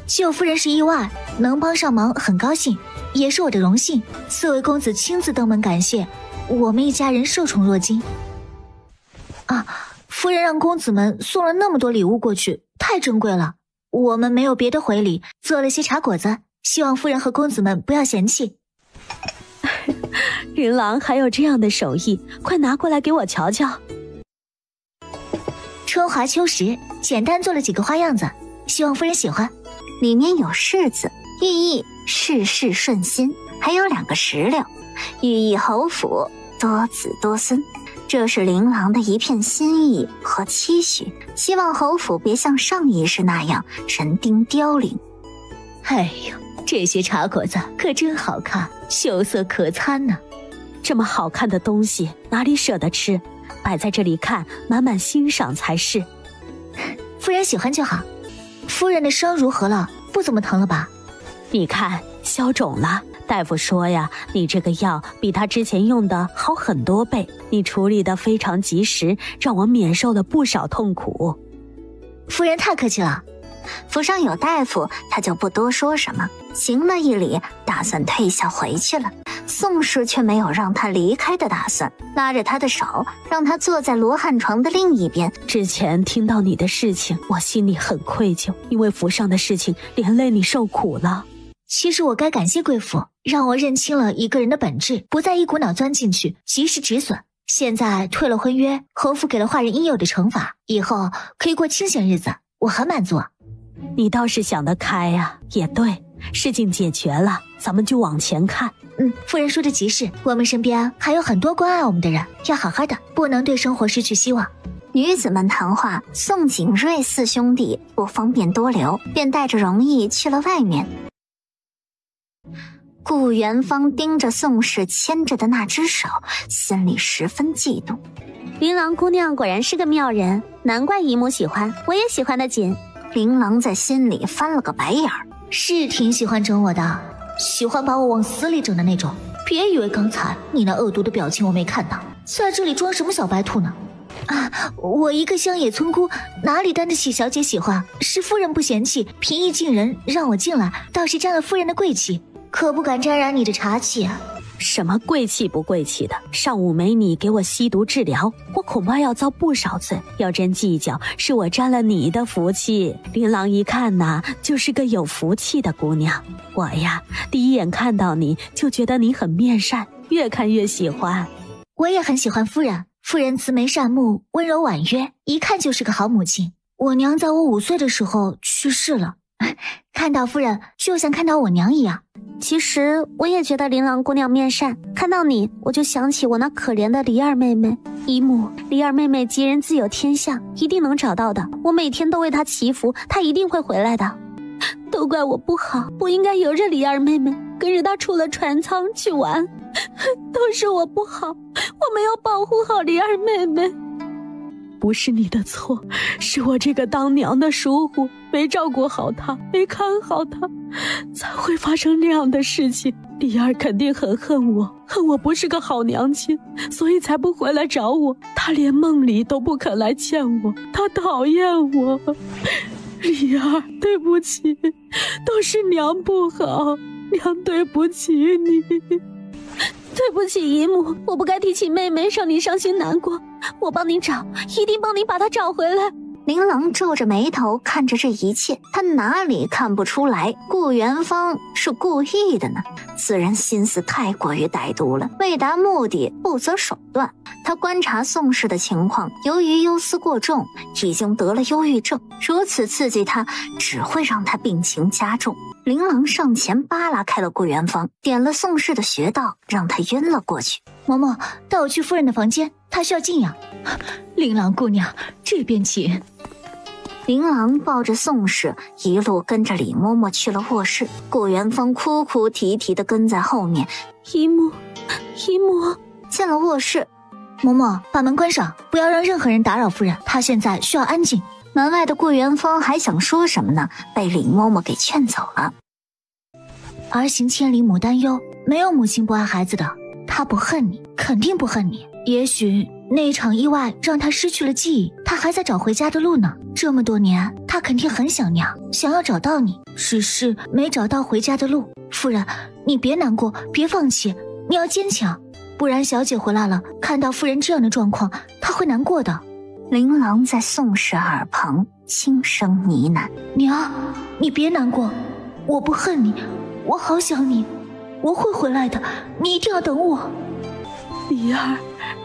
救夫人是意外，能帮上忙很高兴，也是我的荣幸。4位公子亲自登门感谢，我们一家人受宠若惊。夫人让公子们送了那么多礼物过去，太珍贵了，我们没有别的回礼，做了些茶果子，希望夫人和公子们不要嫌弃。琳琅还有这样的手艺，快拿过来给我瞧瞧。春华秋实，简单做了几个花样子，希望夫人喜欢。里面有柿子，寓意事事顺心，还有2个石榴，寓意侯府多子多孙。这是琳琅的一片心意和期许，希望侯府别像上一世那样人丁凋零。哎呦，这些茶果子可真好看，秀色可餐呢。这么好看的东西哪里舍得吃，摆在这里看，满满欣赏才是。夫人喜欢就好。夫人的伤如何了？不怎么疼了吧？你看，消肿了。大夫说呀，你这个药比他之前用的好很多倍，你处理得非常及时，让我免受了不少痛苦。夫人太客气了。府上有大夫，他就不多说什么，行了一礼，打算退下回去了。宋氏却没有让他离开的打算，拉着他的手，让他坐在罗汉床的另一边。之前听到你的事情，我心里很愧疚，因为府上的事情连累你受苦了。其实我该感谢贵府，让我认清了一个人的本质，不再一股脑钻进去，及时止损。现在退了婚约，侯府给了坏人应有的惩罚，以后可以过清闲日子，我很满足。你倒是想得开呀，也对，事情解决了，咱们就往前看。夫人说的极是，我们身边还有很多关爱我们的人，要好好的，不能对生活失去希望。女子们谈话，宋景睿4兄弟不方便多留，便带着容易去了外面。顾元芳盯着宋氏牵着的那只手，心里十分嫉妒。琳琅姑娘果然是个妙人，难怪姨母喜欢，我也喜欢得紧。琳琅在心里翻了个白眼儿，是挺喜欢整我的，喜欢把我往死里整的那种。别以为刚才你那恶毒的表情我没看到，在这里装什么小白兔呢？我一个乡野村姑，哪里担得起小姐喜欢？是夫人不嫌弃，平易近人，让我进来，倒是沾了夫人的贵气，可不敢沾染你的茶气啊。什么贵气不贵气的，上午没你给我吸毒治疗，我恐怕要遭不少罪。要真计较，是我沾了你的福气。琳琅一看呐，就是个有福气的姑娘。我呀，第一眼看到你就觉得你很面善，越看越喜欢。我也很喜欢夫人，夫人慈眉善目，温柔婉约，一看就是个好母亲。我娘在我5岁的时候去世了，看到夫人就像看到我娘一样。其实我也觉得琳琅姑娘面善，看到你我就想起我那可怜的梨儿妹妹。姨母，梨儿妹妹吉人自有天相，一定能找到的，我每天都为她祈福，她一定会回来的。都怪我不好，不应该由着梨儿妹妹跟着她出了船舱去玩，都是我不好，我没有保护好梨儿妹妹。不是你的错，是我这个当娘的疏忽，没照顾好她，没看好她，才会发生这样的事情。梨儿肯定很恨我，恨我不是个好娘亲，所以才不回来找我。她连梦里都不肯来见我，她讨厌我。梨儿，对不起，都是娘不好，娘对不起你。对不起姨母，我不该提起妹妹让你伤心难过，我帮你找，一定帮你把她找回来。琳琅皱着眉头看着这一切，他哪里看不出来顾元芳是故意的呢？此人心思太过于歹毒了，为达目的不择手段。他观察宋氏的情况，由于忧思过重，已经得了忧郁症，如此刺激他只会让他病情加重。琳琅上前扒拉开了顾元芳，点了宋氏的穴道，让他晕了过去。嬷嬷，带我去夫人的房间，她需要静养。琳琅姑娘，这边请。琳琅抱着宋氏一路跟着李嬷嬷去了卧室，顾元芳哭哭啼啼地跟在后面。姨母，姨母。进了卧室，嬷嬷把门关上，不要让任何人打扰夫人，她现在需要安静。门外的顾元芳还想说什么呢，被李嬷嬷给劝走了。儿行千里母担忧，没有母亲不爱孩子的，她不恨你，肯定不恨你。也许那场意外让她失去了记忆，她还在找回家的路呢。这么多年，她肯定很想娘，想要找到你，只是没找到回家的路。夫人，你别难过，别放弃，你要坚强，不然小姐回来了，看到夫人这样的状况，她会难过的。琳琅在宋氏耳旁轻声呢喃：“娘，你别难过，我不恨你，我好想你，我会回来的，你一定要等我。”李儿，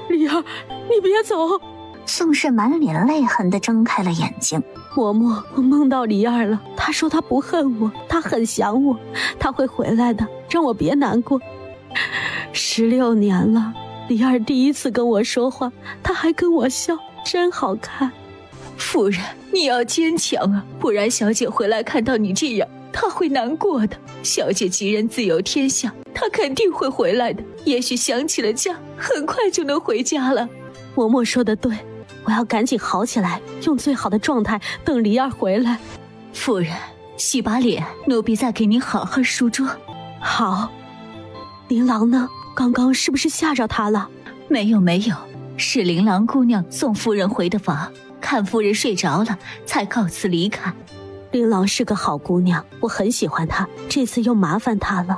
李儿，你别走！宋氏满脸泪痕地睁开了眼睛。嬷嬷，我梦到李儿了，她说她不恨我，她很想我，她会回来的，让我别难过。16年了，李儿第一次跟我说话，她还跟我笑，真好看。夫人，你要坚强啊，不然小姐回来看到你这样，她会难过的。小姐吉人自有天相，她肯定会回来的，也许想起了家，很快就能回家了。嬷嬷说的对，我要赶紧好起来，用最好的状态等李儿回来。夫人，洗把脸，奴婢再给您好好梳妆。好。琳琅呢？刚刚是不是吓着她了？没有，是琳琅姑娘送夫人回的房，看夫人睡着了，才告辞离开。琳琅是个好姑娘，我很喜欢她，这次又麻烦她了。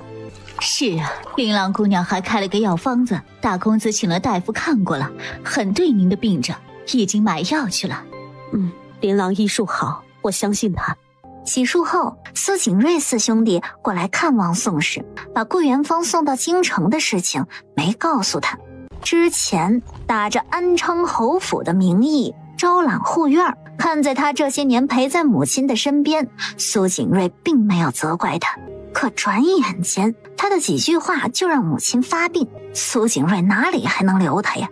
是啊，琳琅姑娘还开了个药方子，大公子请了大夫看过了，很对您的病症，已经买药去了。琳琅医术好，我相信她。洗漱后，苏景睿4兄弟过来看望宋氏，把顾元芳送到京城的事情没告诉他。之前打着安昌侯府的名义招揽护院，看在他这些年陪在母亲的身边，苏景睿并没有责怪他。可转眼间，他的几句话就让母亲发病，苏景睿哪里还能留他呀？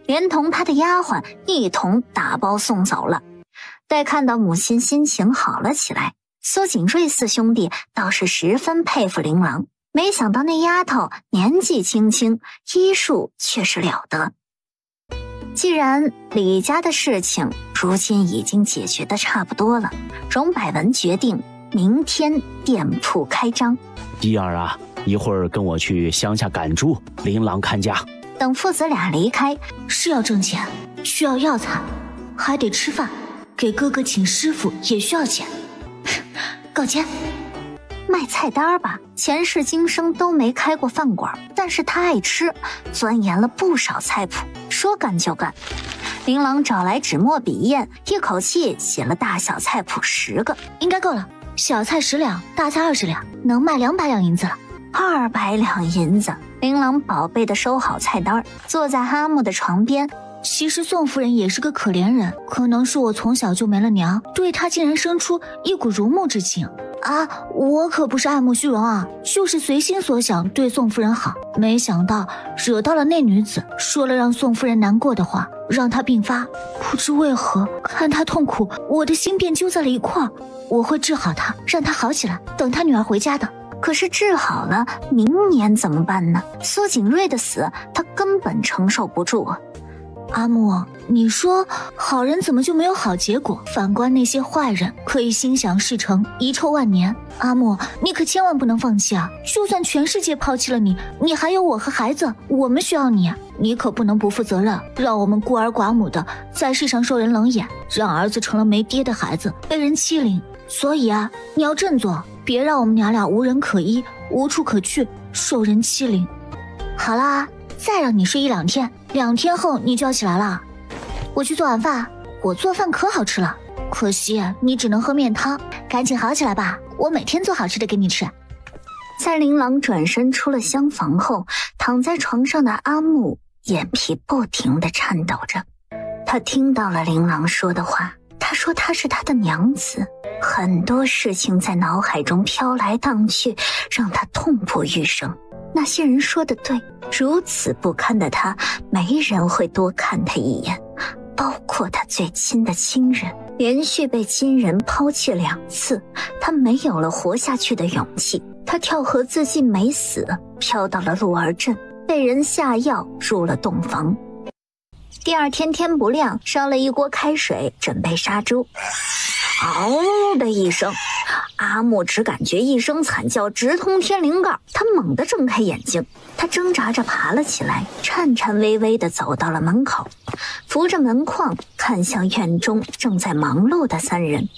连同他的丫鬟一同打包送走了。待看到母亲心情好了起来，苏景睿4兄弟倒是十分佩服琳琅，没想到那丫头年纪轻轻，医术却是了得。既然李家的事情如今已经解决的差不多了，荣百文决定明天店铺开张。一儿啊，一会儿跟我去乡下赶猪，琳琅看家。等父子俩离开，是要挣钱，需要药材，还得吃饭，给哥哥请师傅也需要钱。搞钱，卖菜单吧，前世今生都没开过饭馆，但是他爱吃，钻研了不少菜谱，说干就干。琳琅找来纸墨笔砚，一口气写了大小菜谱10个，应该够了。小菜10两，大菜20两，能卖200两银子了。200两银子，琳琅宝贝的收好菜单，坐在阿木的床边。其实宋夫人也是个可怜人，可能是我从小就没了娘，对她竟然生出一股如沐之情啊！我可不是爱慕虚荣啊，就是随心所想对宋夫人好，没想到惹到了那女子，说了让宋夫人难过的话，让她病发。不知为何，看她痛苦，我的心便揪在了一块。我会治好她，让她好起来，等她女儿回家的。可是治好了，明年怎么办呢？苏景睿的死，他根本承受不住啊！阿木，你说好人怎么就没有好结果？反观那些坏人，可以心想事成，遗臭万年。阿木，你可千万不能放弃啊！就算全世界抛弃了你，你还有我和孩子，我们需要你，你可不能不负责任，让我们孤儿寡母的在世上受人冷眼，让儿子成了没爹的孩子，被人欺凌。所以啊，你要振作，别让我们娘俩无人可依，无处可去，受人欺凌。好啦，再让你睡1-2天，2天后你就要起来了。我去做晚饭，我做饭可好吃了，可惜你只能喝面汤，赶紧好起来吧，我每天做好吃的给你吃。在琳琅转身出了厢房后，躺在床上的阿木眼皮不停地颤抖着。他听到了琳琅说的话，他说她是他的娘子，很多事情在脑海中飘来荡去，让他痛不欲生。那些人说的对，如此不堪的他，没人会多看他一眼，包括他最亲的亲人。连续被亲人抛弃2次，他没有了活下去的勇气。他跳河自尽没死，飘到了鹿儿镇，被人下药入了洞房。第2天天不亮，烧了一锅开水，准备杀猪。嗷的一声，阿木只感觉一声惨叫直通天灵盖，他猛地睁开眼睛，他挣扎着爬了起来，颤颤巍巍地走到了门口，扶着门框看向院中正在忙碌的3人。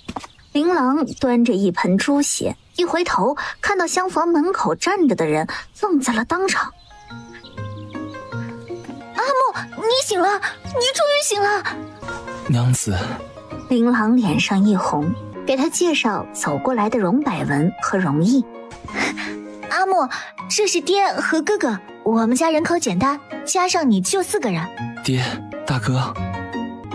琳琅端着一盆猪血，一回头看到厢房门口站着的人，愣在了当场。阿木，你醒了，你终于醒了！娘子。琳琅脸上一红，给他介绍走过来的荣百文和荣毅。阿木，这是爹和哥哥，我们家人口简单，加上你就4个人。爹，大哥。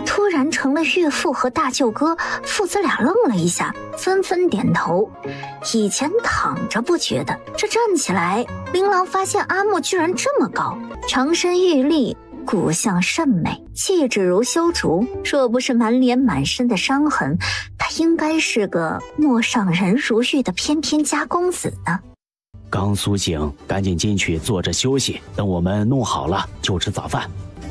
突然成了岳父和大舅哥，父子俩愣了一下，纷纷点头。以前躺着不觉得，这站起来，琳琅发现阿木居然这么高，长身玉立，骨相甚美，气质如修竹。若不是满脸满身的伤痕，他应该是个陌上人如玉的翩翩家公子呢。刚苏醒，赶紧进去坐着休息，等我们弄好了就吃早饭。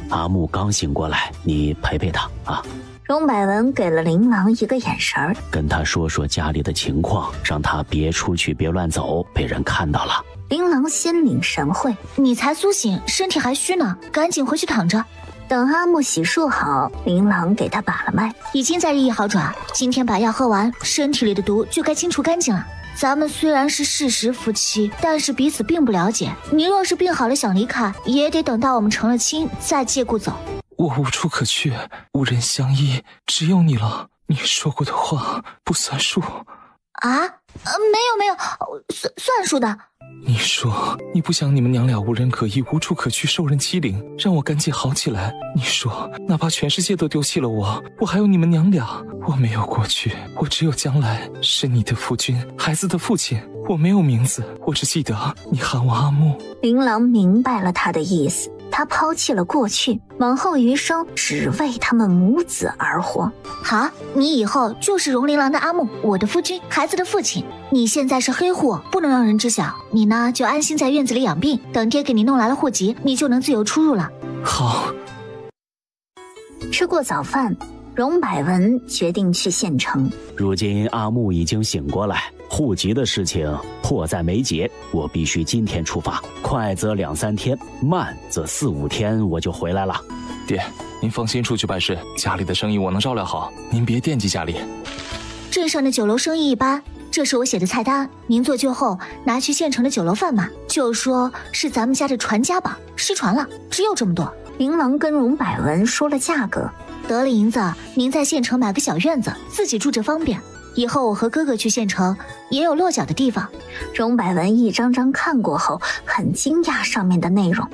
阿木刚醒过来，你陪陪他啊。荣百文给了琳琅一个眼神，跟他说说家里的情况，让他别出去，别乱走，被人看到了。琳琅心领神会，你才苏醒，身体还虚呢，赶紧回去躺着。等阿木洗漱好，琳琅给他把了脉，已经在日益好转，今天把药喝完，身体里的毒就该清除干净了。咱们虽然是事实夫妻，但是彼此并不了解。你若是病好了想离开，也得等到我们成了亲再借故走。我无处可去，无人相依，只有你了。你说过的话不算数。啊？没有，算数的。你说你不想你们娘俩无人可依，无处可去，受人欺凌，让我赶紧好起来。你说哪怕全世界都丢弃了我，我还有你们娘俩。我没有过去，我只有将来，是你的夫君，孩子的父亲。我没有名字，我只记得你喊我阿木。琳琅明白了他的意思，他抛弃了过去，往后余生只为他们母子而活。好，你以后就是荣琳琅的阿木，我的夫君，孩子的父亲。你现在是黑户，不能让人知晓。你呢，就安心在院子里养病，等爹给你弄来了户籍，你就能自由出入了。好。吃过早饭，荣百文决定去县城。如今阿木已经醒过来，户籍的事情迫在眉睫，我必须今天出发，快则2-3天，慢则4-5天我就回来了。爹，您放心出去办事，家里的生意我能照料好，您别惦记家里。镇上的酒楼生意一般，这是我写的菜单，您做旧后拿去县城的酒楼贩卖，就说是咱们家的传家宝，失传了，只有这么多。琳琅跟荣百文说了价格，得了银子，您在县城买个小院子，自己住着方便。以后我和哥哥去县城，也有落脚的地方。荣百文一张张看过后，很惊讶上面的内容。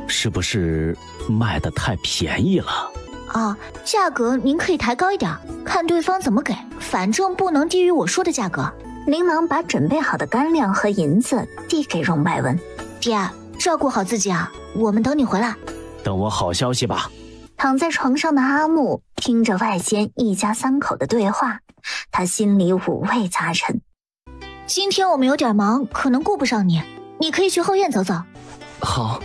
是不是卖得太便宜了？啊，价格您可以抬高一点，看对方怎么给，反正不能低于我说的价格。琳琅把准备好的干粮和银子递给荣百文。爹，照顾好自己啊，我们等你回来。等我好消息吧。躺在床上的阿木听着外间一家3口的对话，他心里五味杂陈。今天我们有点忙，可能顾不上你，你可以去后院走走。好。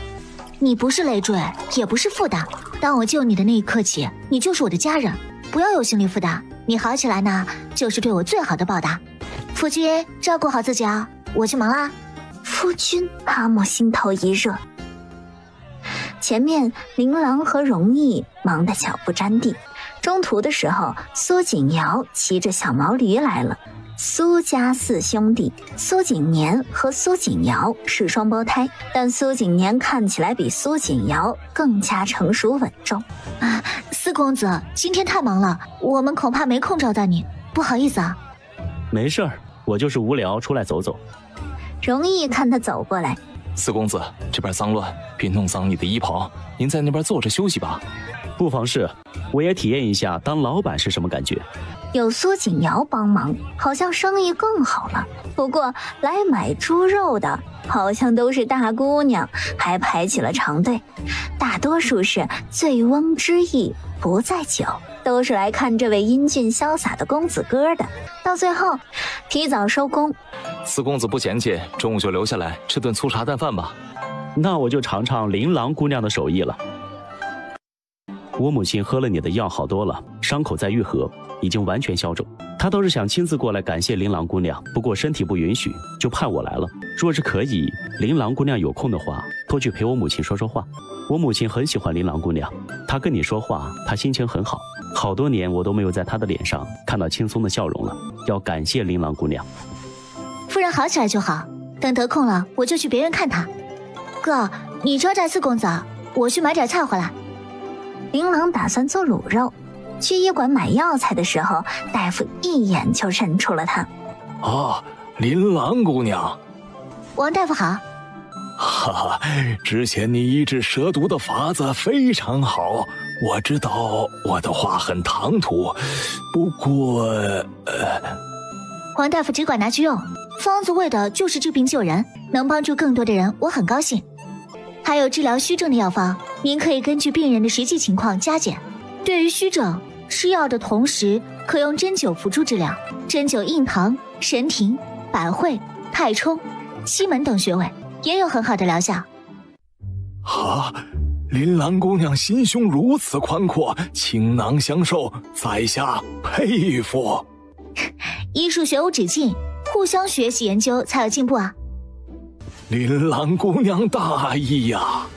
你不是累赘，也不是负担，当我救你的那一刻起，你就是我的家人，不要有心理负担。你好起来呢，就是对我最好的报答。夫君，照顾好自己啊，我去忙啦。夫君，阿木心头一热。前面琳琅和荣毅忙得脚不沾地，中途的时候，苏景瑶骑着小毛驴来了。苏家4兄弟，苏景年和苏景瑶是双胞胎，但苏景年看起来比苏景瑶更加成熟稳重。啊，四公子，今天太忙了，我们恐怕没空招待你，不好意思啊。没事儿，我就是无聊出来走走。容易看他走过来。四公子，这边脏乱，别弄脏你的衣袍，您在那边坐着休息吧。不妨事，我也体验一下当老板是什么感觉。有苏景瑶帮忙，好像生意更好了。不过来买猪肉的好像都是大姑娘，还排起了长队。大多数是醉翁之意不在酒，都是来看这位英俊潇洒的公子哥的。到最后提早收工。四公子不嫌弃，中午就留下来吃顿粗茶淡饭吧。那我就尝尝琳琅姑娘的手艺了。我母亲喝了你的药好多了，伤口在愈合，已经完全消肿。她倒是想亲自过来感谢琳琅姑娘，不过身体不允许，就派我来了。若是可以，琳琅姑娘有空的话，多去陪我母亲说说话。我母亲很喜欢琳琅姑娘，她跟你说话，她心情很好。好多年我都没有在她的脸上看到轻松的笑容了，要感谢琳琅姑娘。夫人好起来就好，等得空了我就去别院看她。哥，你招待四公子，我去买点菜回来。琳琅打算做卤肉，去医馆买药材的时候，大夫一眼就认出了她。啊，琳琅姑娘。王大夫好。哈哈，之前你医治蛇毒的法子非常好，我知道我的话很唐突，不过王大夫只管拿去用，方子为的就是治病救人，能帮助更多的人，我很高兴。还有治疗虚症的药方，您可以根据病人的实际情况加减。对于虚症，吃药的同时可用针灸辅助治疗，针灸印堂、神庭、百会、太冲、西门等穴位，也有很好的疗效。啊，琳琅姑娘心胸如此宽阔，倾囊相授，在下佩服。医术学无止境，互相学习研究才有进步啊。琳琅姑娘大义呀。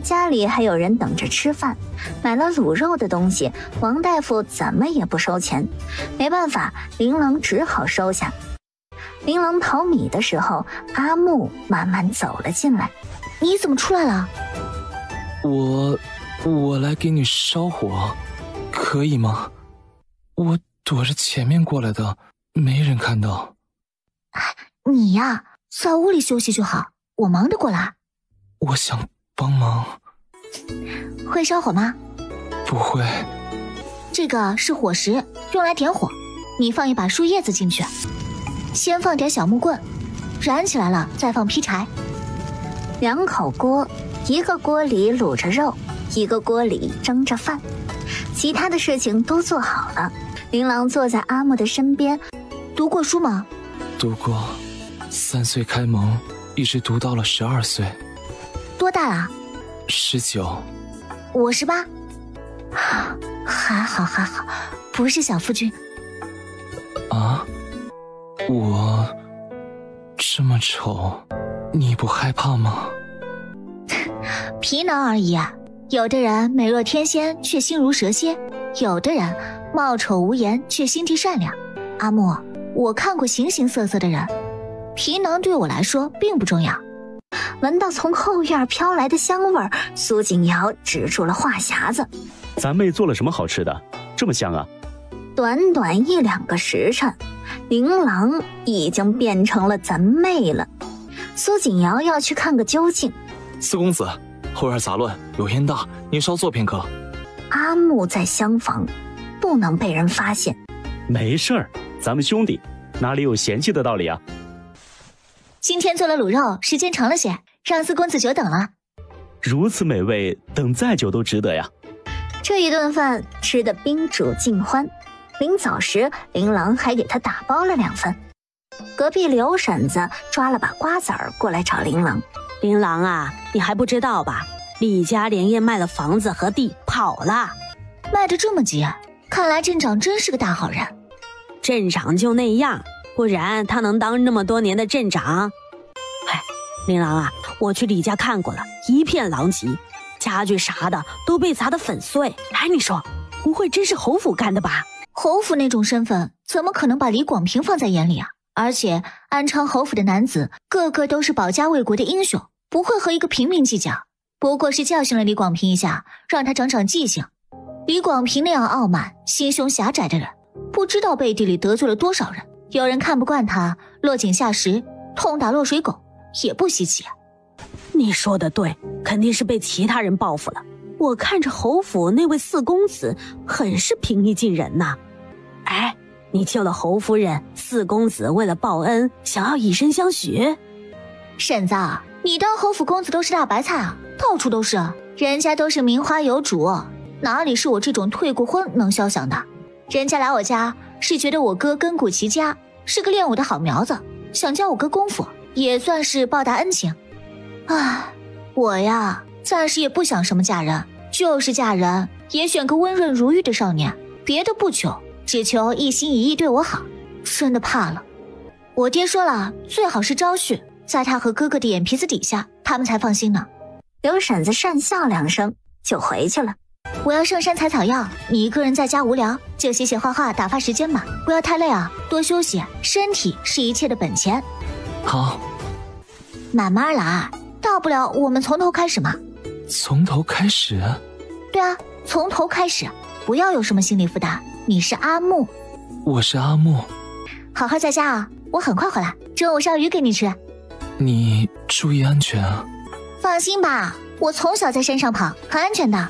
家里还有人等着吃饭，买了卤肉的东西，王大夫怎么也不收钱，没办法，琳琅只好收下。琳琅淘米的时候，阿木慢慢走了进来。你怎么出来了？我来给你烧火，可以吗？我躲着前面过来的，没人看到。你呀，在屋里休息就好，我忙得过来。我想帮忙。会烧火吗？不会。这个是火石，用来点火，你放一把树叶子进去，先放点小木棍，燃起来了再放劈柴。2口锅，一个锅里卤着肉，一个锅里蒸着饭，其他的事情都做好了。琳琅坐在阿木的身边。读过书吗？读过，3岁开蒙，一直读到了12岁。多大了？19。我18。还好，不是小夫君。啊？我这么丑，你不害怕吗？皮囊而已啊，有的人美若天仙却心如蛇蝎，有的人貌丑无颜却心地善良。阿木，我看过形形色色的人，皮囊对我来说并不重要。闻到从后院飘来的香味儿，苏景瑶止住了话匣子。咱妹做了什么好吃的，这么香啊？短短1、2个时辰，琳琅已经变成了咱妹了。苏景瑶要去看个究竟。四公子，后院杂乱，有烟大，您稍坐片刻。阿木在厢房，不能被人发现。没事儿，咱们兄弟哪里有嫌弃的道理啊？今天做了卤肉，时间长了些，让四公子久等了。如此美味，等再久都值得呀。这一顿饭吃得宾主尽欢，临走时琳琅还给他打包了2份。隔壁刘婶子抓了把瓜子儿过来找琳琅。琳琅啊，你还不知道吧？李家连夜卖了房子和地跑了。卖得这么急，看来镇长真是个大好人。镇长就那样，不然他能当那么多年的镇长？哎，琳琅啊，我去李家看过了，一片狼藉，家具啥的都被砸得粉碎。哎，你说不会真是侯府干的吧？侯府那种身份，怎么可能把李广平放在眼里啊？而且安昌侯府的男子个个都是保家卫国的英雄，不会和一个平民计较。不过是教训了李广平一下，让他长长记性。李广平那样傲慢、心胸狭窄的人，不知道背地里得罪了多少人。有人看不惯他，落井下石，痛打落水狗，也不稀奇啊。你说的对，肯定是被其他人报复了。我看着侯府那位四公子很是平易近人呐。哎，你救了侯夫人，四公子为了报恩，想要以身相许。婶子，你当侯府公子都是大白菜啊，到处都是，人家都是名花有主，哪里是我这种退过婚能肖想的？人家来我家是觉得我哥根骨齐家，是个练武的好苗子，想教我哥功夫，也算是报答恩情。唉，我呀，暂时也不想什么嫁人，就是嫁人也选个温润如玉的少年，别的不求，只求一心一意对我好。真的怕了。我爹说了，最好是招婿，在他和哥哥的眼皮子底下，他们才放心呢。刘婶子讪笑2声就回去了。我要上山采草药，你一个人在家无聊，就写写画画打发时间吧，不要太累啊，多休息，身体是一切的本钱。好，慢慢来，大不了我们从头开始嘛。从头开始？对啊，从头开始。不要有什么心理负担。你是阿木，我是阿木。好好在家啊，我很快回来，中午烧鱼给你吃。你注意安全啊。放心吧，我从小在山上跑，很安全的。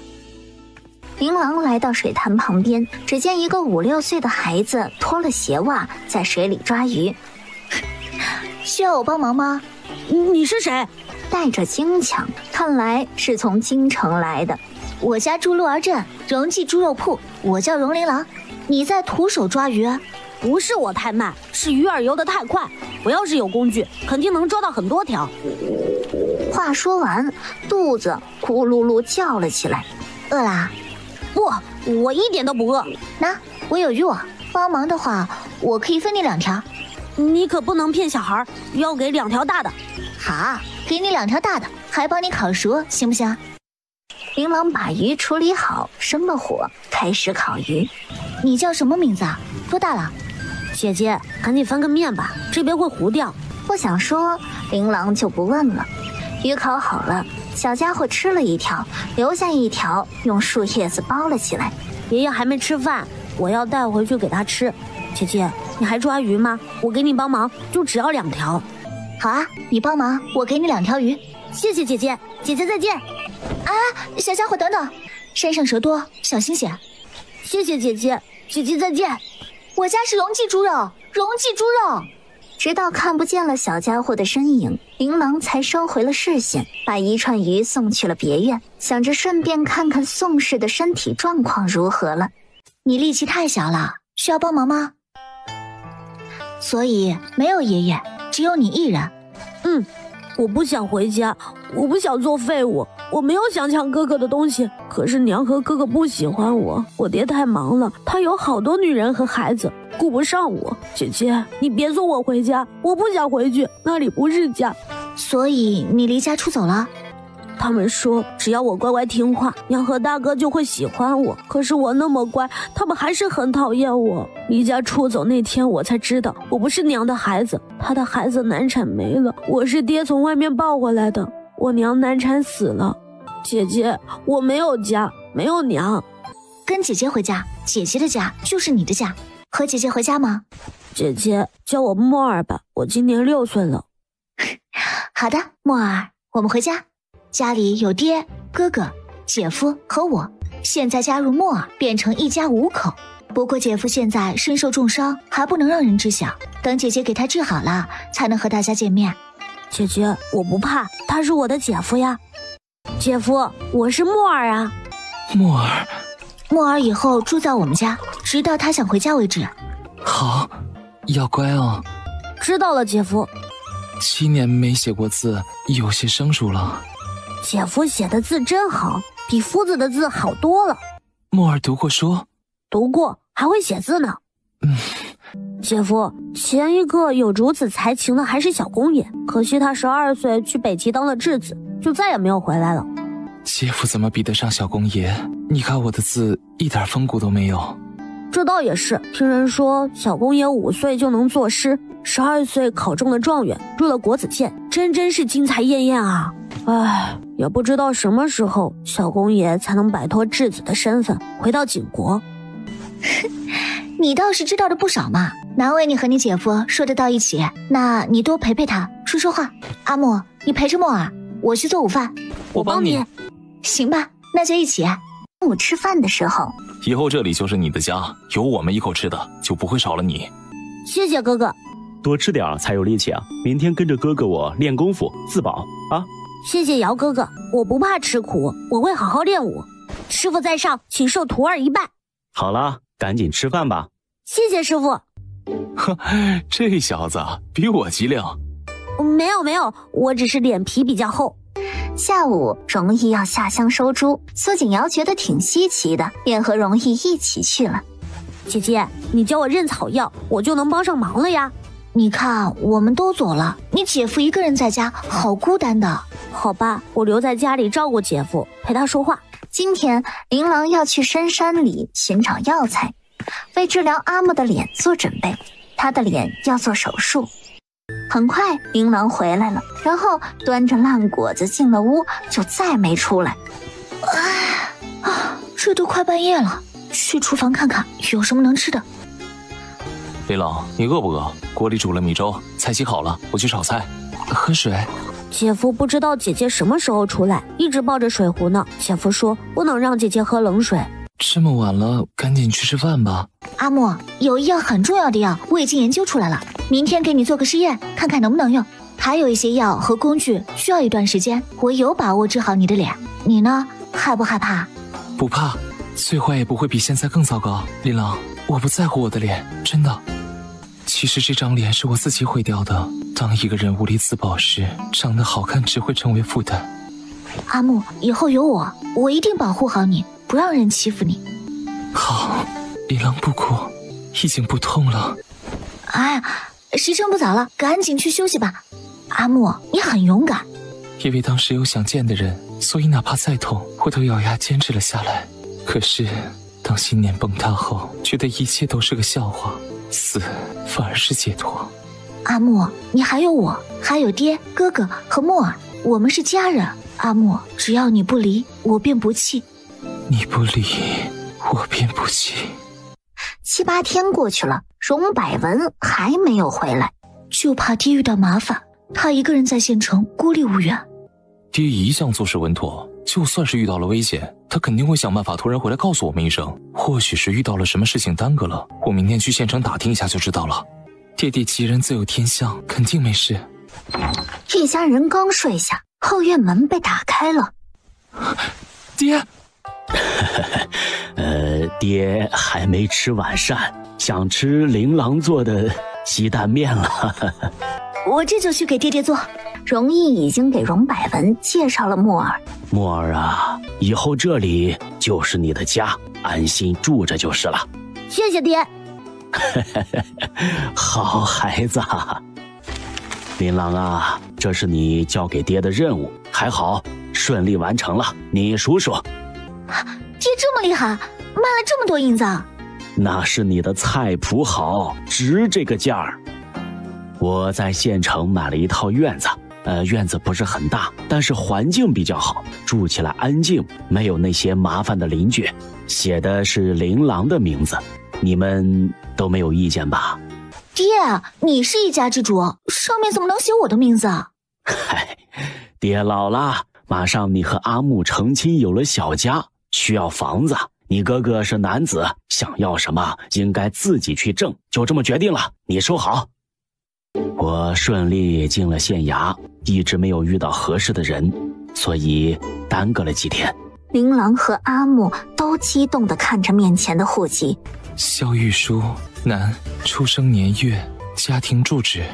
琳琅来到水潭旁边，只见一个5、6岁的孩子脱了鞋袜在水里抓鱼。需要我帮忙吗？你是谁？带着京腔，看来是从京城来的。我家住鹿儿镇荣记猪肉铺，我叫荣琳琅。你在徒手抓鱼？不是我太慢，是鱼饵游得太快。我要是有工具，肯定能抓到很多条。话说完，肚子咕噜噜叫了起来。饿啦？不，我一点都不饿。那我有鱼饵，帮忙的话，我可以分你2条。你可不能骗小孩，要给2条大的。好，给你2条大的，还帮你烤熟，行不行？琳琅把鱼处理好，生了火，开始烤鱼。你叫什么名字啊？多大了？姐姐，赶紧翻个面吧，这边会糊掉。不想说，琳琅就不问了。鱼烤好了，小家伙吃了1条，留下1条，用树叶子包了起来。爷爷还没吃饭，我要带回去给他吃。姐姐，你还抓鱼吗？我给你帮忙，就只要2条。好啊，你帮忙，我给你2条鱼。谢谢姐姐，姐姐再见。啊，小家伙等等，山上蛇多，小心些。谢谢姐姐，姐姐再见。我家是荣记猪肉，荣记猪肉。直到看不见了小家伙的身影，琳琅才收回了视线，把一串鱼送去了别院，想着顺便看看宋氏的身体状况如何了。你力气太小了，需要帮忙吗？所以没有爷爷，只有你一人。我不想回家，我不想做废物，我没有想抢哥哥的东西，可是娘和哥哥不喜欢我，我爹太忙了，他有好多女人和孩子，顾不上我。姐姐，你别送我回家，我不想回去，那里不是家。所以你离家出走了？他们说只要我乖乖听话，娘和大哥就会喜欢我，可是我那么乖，他们还是很讨厌我。离家出走那天，我才知道我不是娘的孩子，他的孩子难产没了，我是爹从外面抱回来的，我娘难产死了。姐姐，我没有家，没有娘。跟姐姐回家，姐姐的家就是你的家。和姐姐回家吗？姐姐叫我莫儿吧，我今年6岁了。好的，莫儿，我们回家。家里有爹、哥哥、姐夫和我，现在加入莫儿，变成一家5口。不过姐夫现在身受重伤，还不能让人知晓，等姐姐给他治好了，才能和大家见面。姐姐，我不怕，他是我的姐夫呀。姐夫，我是莫儿啊。莫儿，莫儿以后住在我们家，直到他想回家为止。好，要乖哦。知道了，姐夫。7年没写过字，有些生疏了。姐夫写的字真好，比夫子的字好多了。莫儿读过书？读过，还会写字呢。姐夫，前一个有如此才情的还是小公爷，可惜他12岁去北齐当了质子，就再也没有回来了。姐夫怎么比得上小公爷？你看我的字一点风骨都没有。这倒也是，听人说小公爷5岁就能作诗，12岁考中了状元，入了国子监，真是金才艳艳啊！唉，也不知道什么时候小公爷才能摆脱质子的身份，回到景国。你倒是知道的不少嘛，难为你和你姐夫说得到一起，那你多陪陪他，说说话。阿莫，你陪着莫儿，我去做午饭。我帮你。行吧，那就一起。中午吃饭的时候，以后这里就是你的家，有我们一口吃的，就不会少了你。谢谢哥哥。多吃点才有力气啊！明天跟着哥哥我练功夫自保啊！谢谢姚哥哥，我不怕吃苦，我会好好练武。师傅在上，请受徒儿一拜。好了，赶紧吃饭吧。谢谢师傅。呵，这小子比我机灵。没有，我只是脸皮比较厚。下午容易要下乡收猪，苏景瑶觉得挺稀奇的，便和容易一起去了。姐姐，你教我认草药，我就能帮上忙了呀。你看，我们都走了，你姐夫一个人在家，好孤单的。好吧，我留在家里照顾姐夫，陪他说话。今天琳琅要去深山里寻找药材，为治疗阿木的脸做准备。他的脸要做手术。很快琳琅回来了，然后端着烂果子进了屋，就再没出来。这都快半夜了，去厨房看看有什么能吃的。林朗，你饿不饿？锅里煮了米粥，菜洗好了，我去炒菜。喝水。姐夫不知道姐姐什么时候出来，一直抱着水壶呢。姐夫说不能让姐姐喝冷水。这么晚了，赶紧去吃饭吧。阿木，有一样很重要的药，我已经研究出来了，明天给你做个试验，看看能不能用。还有一些药和工具需要一段时间，我有把握治好你的脸。你呢？害不害怕？不怕，最坏也不会比现在更糟糕。林朗，我不在乎我的脸，真的。其实这张脸是我自己毁掉的。当一个人无力自保时，长得好看只会成为负担。阿木，以后有我一定保护好你，不让人欺负你。好，林朗不哭，已经不痛了。哎，时辰不早了，赶紧去休息吧。阿木，你很勇敢。因为当时有想见的人，所以哪怕再痛，我都咬牙坚持了下来。可是，当信念崩塌后，觉得一切都是个笑话，死反而是解脱。阿木，你还有我，还有爹、哥哥和莫尔，我们是家人。阿木，只要你不离，我便不弃。你不离，我便不弃。7、8天过去了，荣百文还没有回来，就怕爹遇到麻烦，他一个人在县城孤立无援。爹一向做事稳妥，就算是遇到了危险，他肯定会想办法突然回来告诉我们一声。或许是遇到了什么事情耽搁了，我明天去县城打听一下就知道了。爹爹吉人自有天相，肯定没事。一家人刚睡下，后院门被打开了。爹爹还没吃晚膳，想吃琳琅做的鸡蛋面了。我这就去给爹爹做。荣毅已经给荣百文介绍了莫尔。莫尔啊，以后这里就是你的家，安心住着就是了。谢谢爹。好孩子啊，琳琅啊，这是你交给爹的任务，还好顺利完成了。你数数。爹这么厉害，卖了这么多银子。那是你的菜谱好，值这个价儿。我在县城买了一套院子，院子不是很大，但是环境比较好，住起来安静，没有那些麻烦的邻居。写的是琳琅的名字，你们都没有意见吧？爹，你是一家之主，上面怎么能写我的名字啊？嗨，爹老了，马上你和阿木成亲，有了小家，需要房子。你哥哥是男子，想要什么应该自己去挣，就这么决定了，你收好。我顺利进了县衙，一直没有遇到合适的人，所以耽搁了几天。琳琅和阿木都激动地看着面前的户籍。萧玉书，男，出生年月，家庭住址。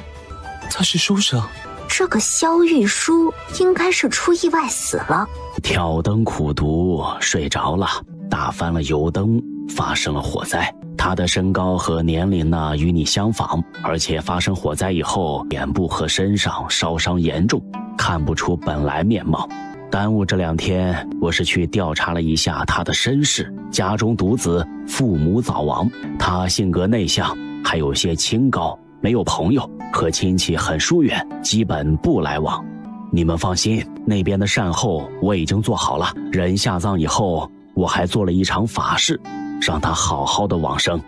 他是书生。这个萧玉书应该是出意外死了，挑灯苦读睡着了，打翻了油灯，发生了火灾。他的身高和年龄呢与你相仿，而且发生火灾以后，脸部和身上烧伤严重，看不出本来面貌。耽误这2天，我是去调查了一下他的身世，家中独子，父母早亡。他性格内向，还有些清高，没有朋友，和亲戚很疏远，基本不来往。你们放心，那边的善后我已经做好了。人下葬以后，我还做了一场法事，让他好好的往生。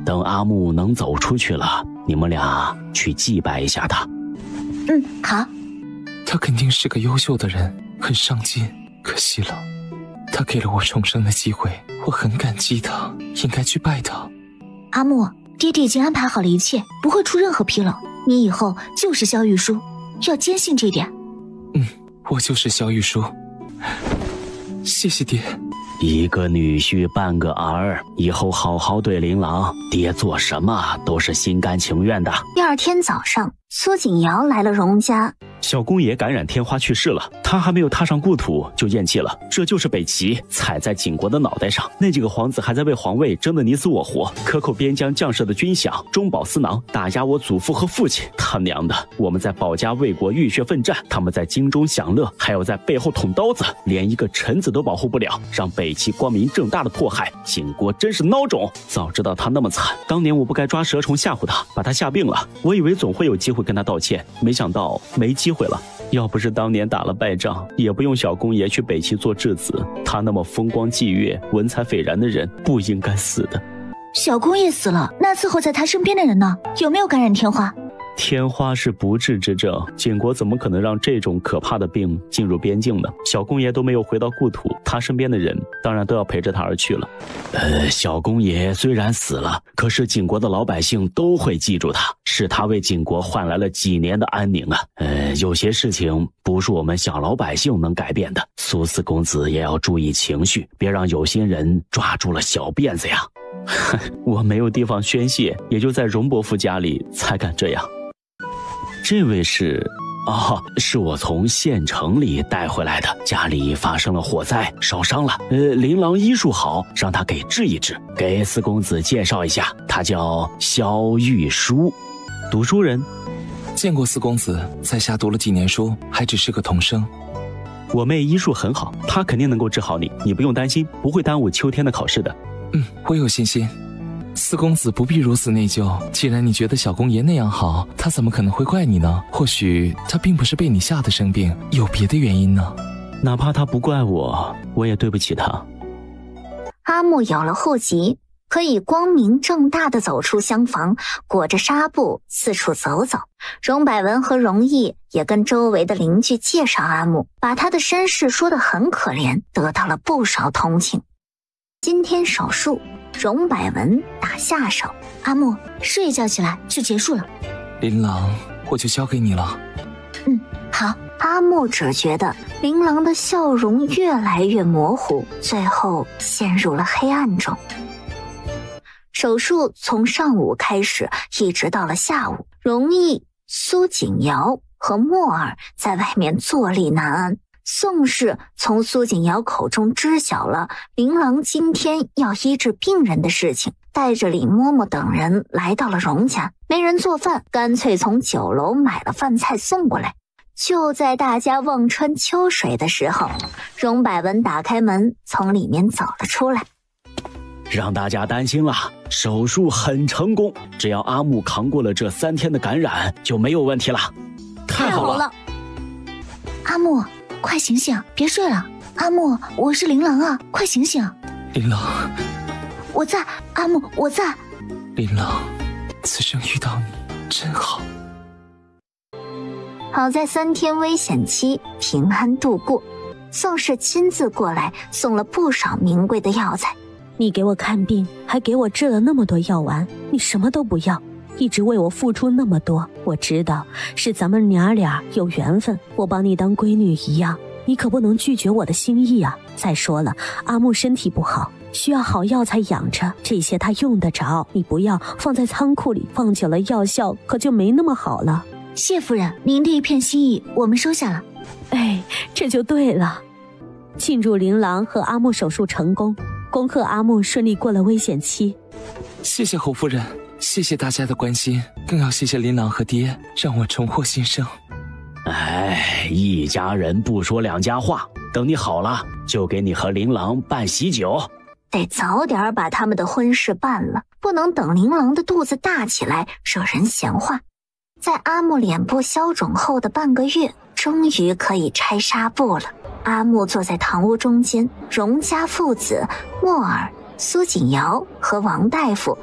等阿木能走出去了，你们俩去祭拜一下他。好。他肯定是个优秀的人，很上进，可惜了，他给了我重生的机会，我很感激他，应该去拜他。阿木，爹爹已经安排好了一切，不会出任何纰漏，你以后就是萧玉书，要坚信这一点。我就是萧玉书。谢谢爹。一个女婿半个儿，以后好好对琳琅，爹做什么都是心甘情愿的。第2天早上，苏景瑶来了荣家。小公爷感染天花去世了，他还没有踏上故土就咽气了，这就是北齐踩在景国的脑袋上。那几个皇子还在为皇位争得你死我活，克扣边疆将士的军饷，中饱私囊，打压我祖父和父亲。他娘的，我们在保家卫国浴血奋战，他们在京中享乐，还有在背后捅刀子，连一个臣子都保护不了，让北齐光明正大的迫害景国，真是孬种。早知道他那么惨，当年我不该抓蛇虫吓唬他，把他吓病了。我以为总会有机会跟他道歉，没想到没机会了。要不是当年打了败仗，也不用小公爷去北齐做质子。他那么风光霁月、文采斐然的人，不应该死的。小公爷死了，那伺候在他身边的人呢？有没有感染天花？天花是不治之症，晋国怎么可能让这种可怕的病进入边境呢？小公爷都没有回到故土，他身边的人当然都要陪着他而去了。小公爷虽然死了，可是晋国的老百姓都会记住他，是他为晋国换来了几年的安宁啊。有些事情不是我们小老百姓能改变的，苏四公子也要注意情绪，别让有心人抓住了小辫子呀。我没有地方宣泄，也就在荣伯父家里才敢这样。这位是是我从县城里带回来的，家里发生了火灾，烧伤了。琳琅医术好，让他给治一治。给四公子介绍一下，他叫萧玉书，读书人。见过四公子，在下读了几年书，还只是个童生。我妹医术很好，她肯定能够治好你，你不用担心，不会耽误秋天的考试的。我有信心。四公子不必如此内疚，既然你觉得小公爷那样好，他怎么可能会怪你呢？或许他并不是被你吓得生病，有别的原因呢。哪怕他不怪我，我也对不起他。阿木有了户籍，可以光明正大地走出厢房，裹着纱布四处走走。荣百文和荣毅也跟周围的邻居介绍阿木，把他的身世说得很可怜，得到了不少同情。今天手术，荣百文打下手。阿木，睡一觉起来就结束了。琳琅，我就交给你了。好。阿木只觉得琳琅的笑容越来越模糊，最后陷入了黑暗中。手术从上午开始，一直到了下午。荣毅、苏景瑶和莫尔在外面坐立难安。宋氏从苏景瑶口中知晓了琳琅今天要医治病人的事情，带着李嬷嬷等人来到了荣家。没人做饭，干脆从酒楼买了饭菜送过来。就在大家望穿秋水的时候，荣百文打开门，从里面走了出来。让大家担心了，手术很成功，只要阿木扛过了这3天的感染，就没有问题了。太好了！阿木，快醒醒，别睡了。阿木，我是琳琅啊，快醒醒。琳琅，我在。阿木，我在。琳琅，此生遇到你真好。好在3天危险期平安度过，宋氏亲自过来送了不少名贵的药材。你给我看病，还给我治了那么多药丸，你什么都不要，一直为我付出那么多。我知道是咱们娘俩有缘分，我把你当闺女一样，你可不能拒绝我的心意啊。再说了，阿木身体不好，需要好药材养着，这些他用得着，你不要放在仓库里，放久了药效可就没那么好了。谢夫人，您的一片心意我们收下了。这就对了。庆祝琳琅和阿木手术成功，恭贺阿木顺利过了危险期。谢谢侯夫人，谢谢大家的关心，更要谢谢琳琅和爹，让我重获新生。一家人不说两家话，等你好了，就给你和琳琅办喜酒。得早点把他们的婚事办了，不能等琳琅的肚子大起来惹人闲话。在阿木脸部消肿后的半个月，终于可以拆纱布了。阿木坐在堂屋中间，荣家父子莫尔、苏景瑶和王大夫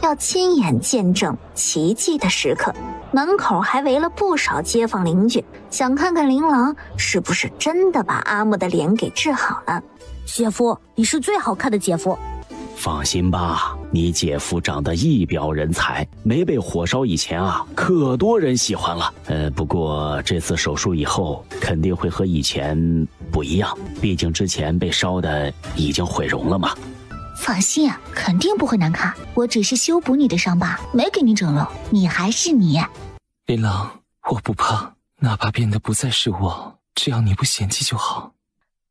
要亲眼见证奇迹的时刻。门口还围了不少街坊邻居，想看看琳琅是不是真的把阿木的脸给治好了。姐夫，你是最好看的姐夫。放心吧，你姐夫长得一表人才，没被火烧以前啊，可多人喜欢了。不过这次手术以后肯定会和以前不一样，毕竟之前被烧的已经毁容了嘛。放心啊，肯定不会难看，我只是修补你的伤疤，没给你整容，你还是你。琳琅，我不怕，哪怕变得不再是我，只要你不嫌弃就好。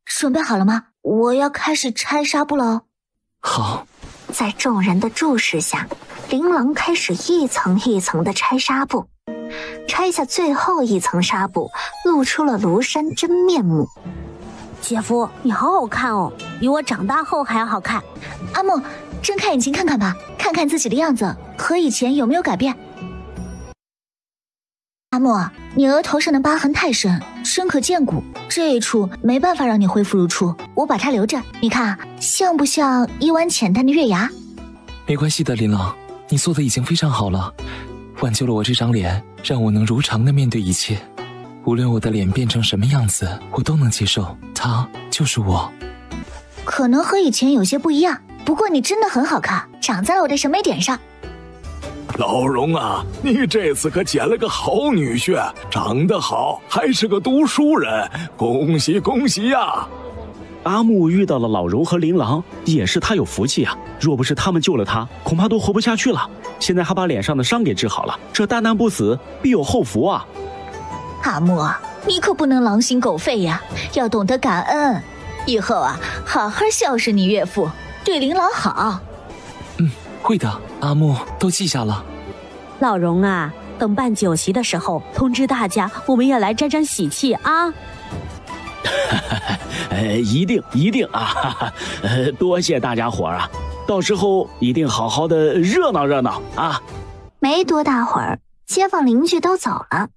准备好了吗？我要开始拆纱布了哦。好。在众人的注视下，琳琅开始一层一层的拆纱布，拆下最后一层纱布，露出了庐山真面目。姐夫，你好好看哦，比我长大后还要好看。阿木，睁开眼睛看看吧，看看自己的样子和以前有没有改变。阿木，你额头上的疤痕太深，深可见骨，这一处没办法让你恢复如初，我把它留着。你看，像不像一弯浅淡的月牙？没关系的，琳琅，你做的已经非常好了，挽救了我这张脸，让我能如常的面对一切。无论我的脸变成什么样子，我都能接受，它就是我。可能和以前有些不一样，不过你真的很好看，长在了我的审美点上。老荣啊，你这次可捡了个好女婿，长得好，还是个读书人，恭喜恭喜呀！阿木遇到了老荣和琳琅，也是他有福气啊！若不是他们救了他，恐怕都活不下去了。现在还把脸上的伤给治好了，这大难不死，必有后福啊！阿木，你可不能狼心狗肺呀，要懂得感恩。以后啊，好好孝顺你岳父，对琳琅好。会的，阿木都记下了。老荣啊，等办酒席的时候通知大家，我们也来沾沾喜气啊！一定啊！多谢大家伙啊！到时候一定好好的热闹热闹啊！没多大会儿，街坊邻居都走了，